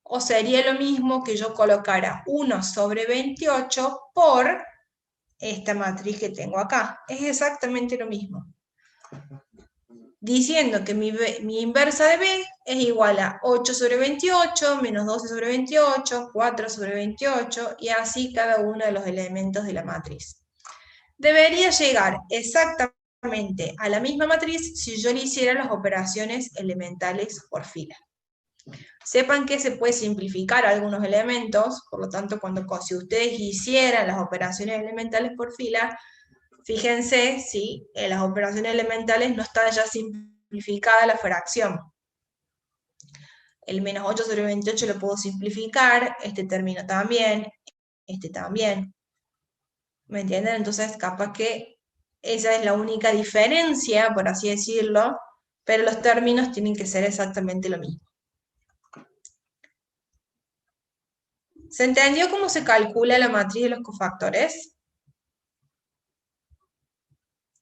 O sería lo mismo que yo colocara 1 sobre 28 por esta matriz que tengo acá. Es exactamente lo mismo. Diciendo que mi inversa de B es igual a 8 sobre 28, menos 12 sobre 28, 4 sobre 28, y así cada uno de los elementos de la matriz. Debería llegar exactamente a la misma matriz si yo le hiciera las operaciones elementales por fila. Sepan que se puede simplificar algunos elementos, por lo tanto, si ustedes hicieran las operaciones elementales por fila, fíjense si en las operaciones elementales no está ya simplificada la fracción. El menos 8 sobre 28 lo puedo simplificar, este término también, este también. ¿Me entienden? Entonces, capaz que esa es la única diferencia, por así decirlo, pero los términos tienen que ser exactamente lo mismo. ¿Se entendió cómo se calcula la matriz de los cofactores?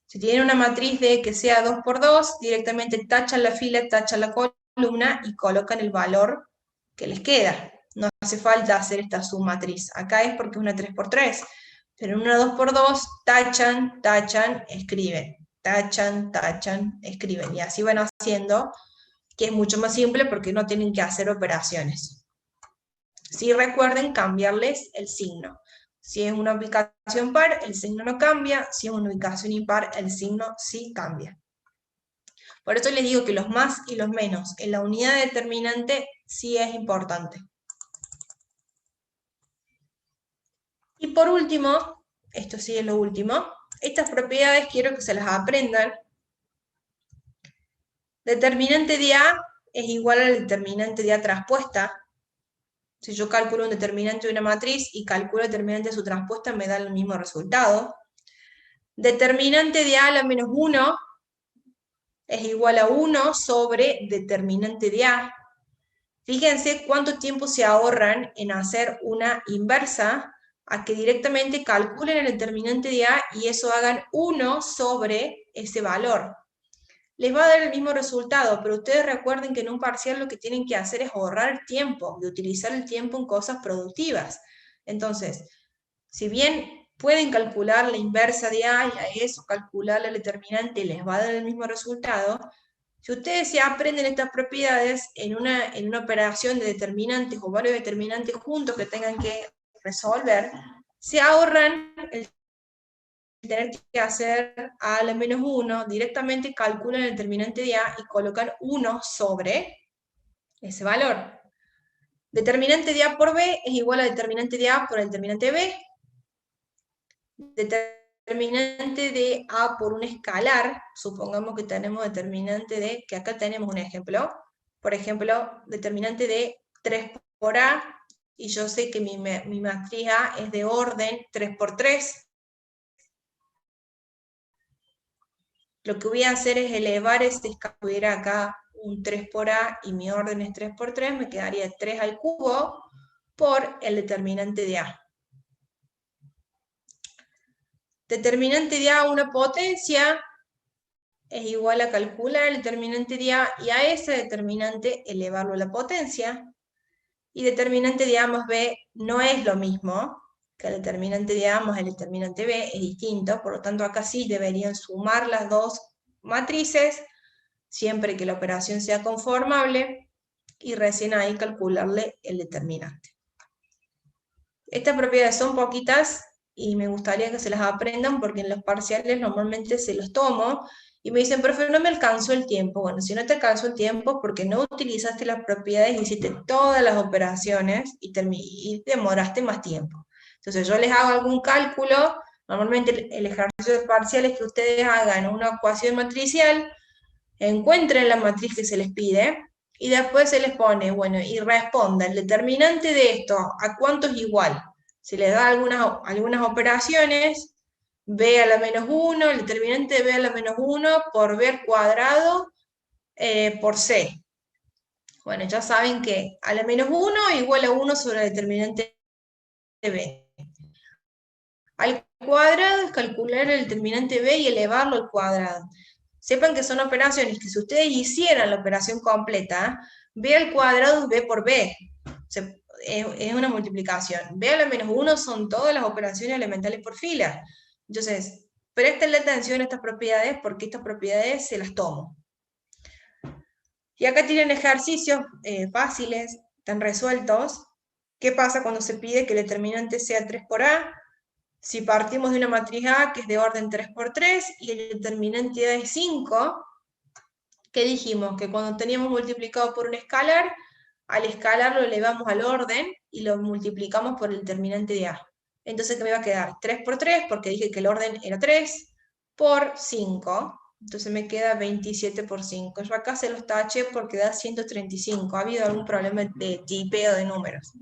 Si tienen una matriz de que sea 2 por 2, directamente tachan la fila, tachan la columna y colocan el valor que les queda. No hace falta hacer esta submatriz. Acá es porque es una 3 por 3. Pero en una 2 por 2, tachan, tachan, escriben. Tachan, tachan, escriben. Y así van haciendo, que es mucho más simple porque no tienen que hacer operaciones. Sí, recuerden cambiarles el signo. Si es una ubicación par, el signo no cambia. Si es una ubicación impar, el signo sí cambia. Por eso les digo que los más y los menos en la unidad determinante sí es importante. Y por último, esto sí es lo último, estas propiedades quiero que se las aprendan. Determinante de A es igual al determinante de A traspuesta. Si yo calculo un determinante de una matriz y calculo el determinante de su traspuesta, me da el mismo resultado. Determinante de A a la menos 1 es igual a 1 sobre determinante de A. Fíjense cuánto tiempo se ahorran en hacer una inversa a que directamente calculen el determinante de A y eso hagan 1 sobre ese valor. Les va a dar el mismo resultado, pero ustedes recuerden que en un parcial lo que tienen que hacer es ahorrar tiempo y utilizar el tiempo en cosas productivas. Entonces, si bien pueden calcular la inversa de A y a eso calcular el determinante les va a dar el mismo resultado, si ustedes ya aprenden estas propiedades en una operación de determinantes o varios determinantes juntos que tengan que resolver, se ahorran el tener que hacer A a la menos 1, directamente calculan el determinante de A y colocan 1 sobre ese valor. Determinante de A por B es igual a determinante de A por el determinante de B. Determinante de A por un escalar, supongamos que tenemos determinante de, que acá tenemos un ejemplo, por ejemplo, determinante de 3 por A, y yo sé que mi matriz A es de orden 3 por 3. Lo que voy a hacer es elevar ese escalar, si hubiera acá un 3 por A y mi orden es 3 por 3, me quedaría 3 al cubo por el determinante de A. Determinante de A, una potencia, es igual a calcular el determinante de A y a ese determinante elevarlo a la potencia. Y determinante de A más B no es lo mismo que el determinante de A más el determinante B, es distinto, por lo tanto acá sí deberían sumar las dos matrices, siempre que la operación sea conformable, y recién ahí calcularle el determinante. Estas propiedades son poquitas, y me gustaría que se las aprendan porque en los parciales normalmente se los tomo y me dicen, profe, no me alcanzó el tiempo. Bueno, si no te alcanzó el tiempo porque no utilizaste las propiedades, hiciste todas las operaciones y demoraste más tiempo. Entonces yo les hago algún cálculo, normalmente el ejercicio de parcial es que ustedes hagan una ecuación matricial, encuentren la matriz que se les pide, y después se les pone, bueno, y responda, el determinante de esto, ¿a cuánto es igual? Se les da algunas operaciones, b a la menos 1, el determinante de b a la menos 1 por b al cuadrado por c. Bueno, ya saben que a la menos 1 igual a 1 sobre el determinante de b. Al cuadrado es calcular el determinante de b y elevarlo al cuadrado. Sepan que son operaciones que si ustedes hicieran la operación completa, b al cuadrado es b por b. Es una multiplicación. B a la menos 1 son todas las operaciones elementales por fila. Entonces, prestenle atención a estas propiedades porque estas propiedades se las tomo. Y acá tienen ejercicios fáciles, están resueltos. ¿Qué pasa cuando se pide que el determinante sea 3 por A? Si partimos de una matriz A que es de orden 3 por 3 y el determinante A es 5, ¿qué dijimos? Que cuando teníamos multiplicado por un escalar, al escalar lo elevamos al orden y lo multiplicamos por el determinante de A. Entonces, ¿qué me va a quedar? 3 por 3, porque dije que el orden era 3, por 5. Entonces me queda 27 por 5. Yo acá se los taché porque da 135. Ha habido algún problema de tipeo de números.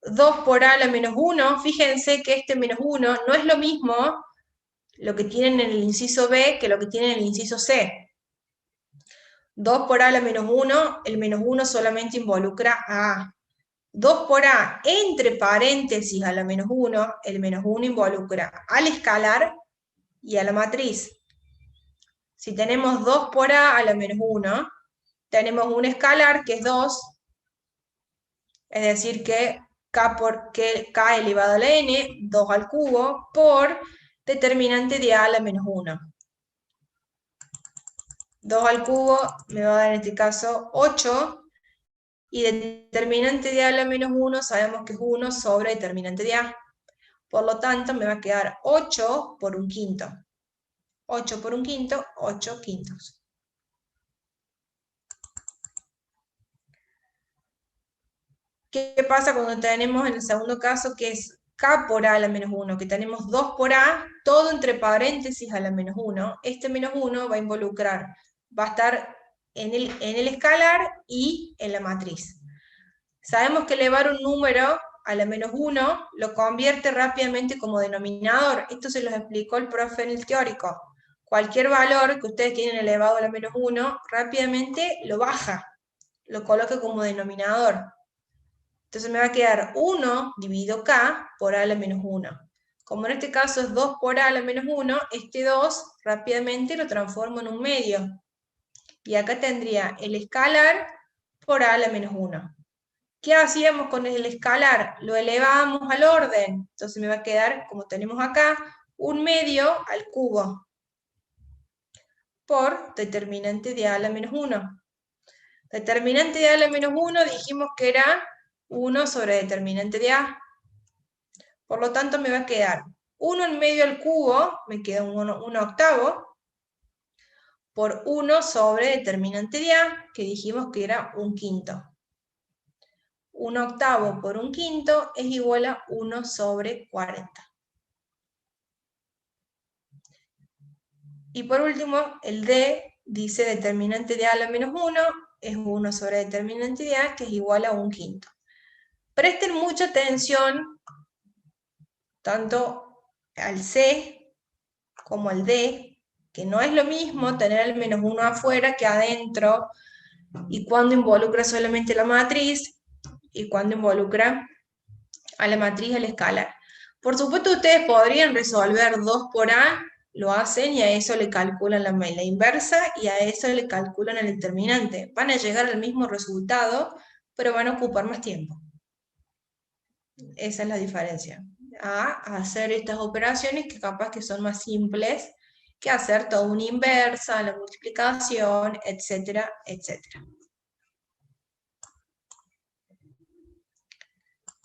2 por A a la menos 1. Fíjense que este menos 1 no es lo mismo lo que tienen en el inciso B que lo que tienen en el inciso C. 2 por A a la menos 1, el menos 1 solamente involucra a A. 2 por A entre paréntesis a la menos 1, el menos 1 involucra al escalar y a la matriz. Si tenemos 2 por A a la menos 1, tenemos un escalar que es 2, es decir que K elevado a la n, 2 al cubo, por determinante de A a la menos 1. 2 al cubo me va a dar en este caso 8, y determinante de A a la menos 1 sabemos que es 1 sobre determinante de A. Por lo tanto me va a quedar 8 por un quinto. 8 por un quinto, 8 quintos. ¿Qué pasa cuando tenemos en el segundo caso que es K por A a la menos 1? Que tenemos 2 por A, todo entre paréntesis a la menos 1. Este menos 1 va a involucrar, va a estar en el escalar y en la matriz. Sabemos que elevar un número a la menos 1 lo convierte rápidamente como denominador. Esto se los explicó el profe en el teórico. Cualquier valor que ustedes tienen elevado a la menos 1, rápidamente lo baja, lo coloca como denominador. Entonces me va a quedar 1 dividido K por A a la menos 1. Como en este caso es 2 por A a la menos 1, este 2 rápidamente lo transformo en un medio. Y acá tendría el escalar por A a la menos 1. ¿Qué hacíamos con el escalar? Lo elevábamos al orden. Entonces me va a quedar, como tenemos acá, un medio al cubo por determinante de A a la menos 1. Determinante de A a la menos 1 dijimos que era 1 sobre determinante de A. Por lo tanto me va a quedar 1 en medio al cubo, me queda un octavo, por 1 sobre determinante de A, que dijimos que era 1/5. 1/8 por 1/5 es igual a 1 sobre 40. Y por último, el D dice determinante de A a la menos 1 es 1 sobre determinante de A, que es igual a 1/5. Presten mucha atención tanto al C como al D, que no es lo mismo tener el menos 1 afuera que adentro, y cuando involucra solamente la matriz, y cuando involucra a la matriz al escalar. Por supuesto, ustedes podrían resolver 2 por A, lo hacen y a eso le calculan la inversa y a eso le calculan el determinante. Van a llegar al mismo resultado, pero van a ocupar más tiempo. Esa es la diferencia. A hacer estas operaciones que capaz que son más simples que hacer toda una inversa, la multiplicación, etcétera, etcétera.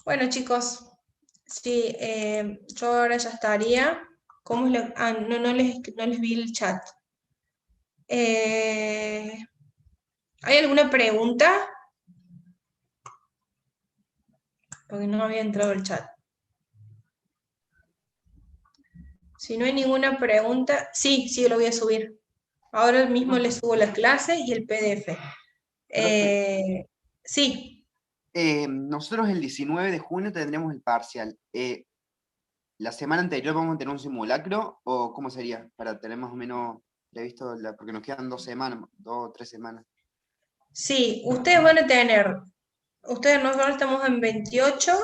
Bueno, chicos, sí, yo ahora ya estaría. ¿Cómo es lo? Ah, no les vi el chat. ¿Hay alguna pregunta? Porque no había entrado el chat. Si no hay ninguna pregunta, sí, lo voy a subir. Ahora mismo les subo la clase y el PDF. Sí. Nosotros el 19 de junio tendremos el parcial. ¿La semana anterior vamos a tener un simulacro o cómo sería? Para tener más o menos previsto, porque nos quedan 2 o 3 semanas. Sí, ustedes van a tener, nosotros estamos en 28,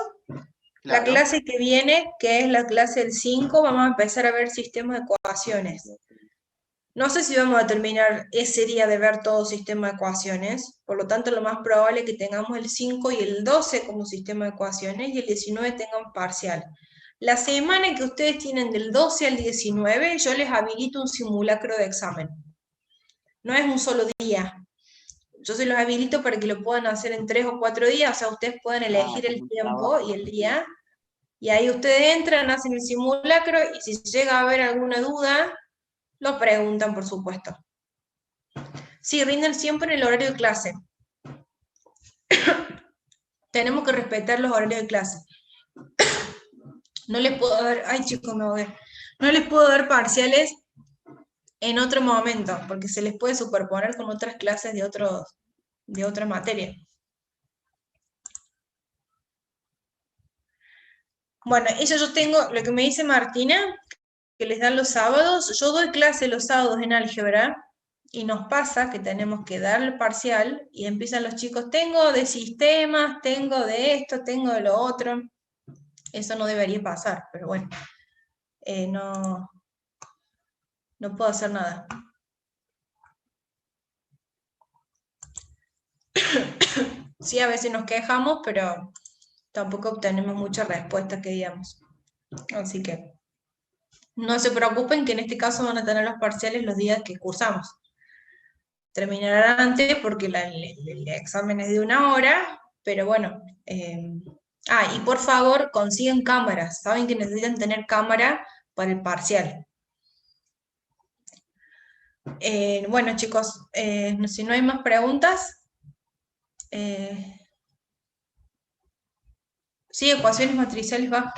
la Claro. clase que viene, que es la clase del 5, vamos a empezar a ver sistemas de ecuaciones. No sé si vamos a terminar ese día de ver todo sistema de ecuaciones, por lo tanto lo más probable es que tengamos el 5 y el 12 como sistema de ecuaciones y el 19 tengan parcial. La semana que ustedes tienen del 12 al 19, yo les habilito un simulacro de examen. No es un solo día. Yo se los habilito para que lo puedan hacer en 3 o 4 días, o sea, ustedes pueden elegir el tiempo y el día, y ahí ustedes entran, hacen el simulacro, y si llega a haber alguna duda, lo preguntan, por supuesto. Sí, rinden siempre en el horario de clase. Tenemos que respetar los horarios de clase. No les puedo dar, ay chicos, me ahogué. No les puedo dar parciales en otro momento, porque se les puede superponer con otras clases de otra materia. Bueno, eso yo tengo, lo que me dice Martina, que les dan los sábados, yo doy clase los sábados en álgebra, y nos pasa que tenemos que dar el parcial, y empiezan los chicos, tengo de sistemas, tengo de esto, tengo de lo otro. Eso no debería pasar, pero bueno, no puedo hacer nada. Sí, a veces nos quejamos, pero tampoco obtenemos mucha respuesta que digamos. Así que no se preocupen que en este caso van a tener los parciales los días que cursamos. Terminarán antes porque el examen es de 1 hora, pero bueno. Y por favor consigan cámaras. Saben que necesitan tener cámara para el parcial. Bueno chicos, si no hay más preguntas. Sí, ecuaciones matriciales va.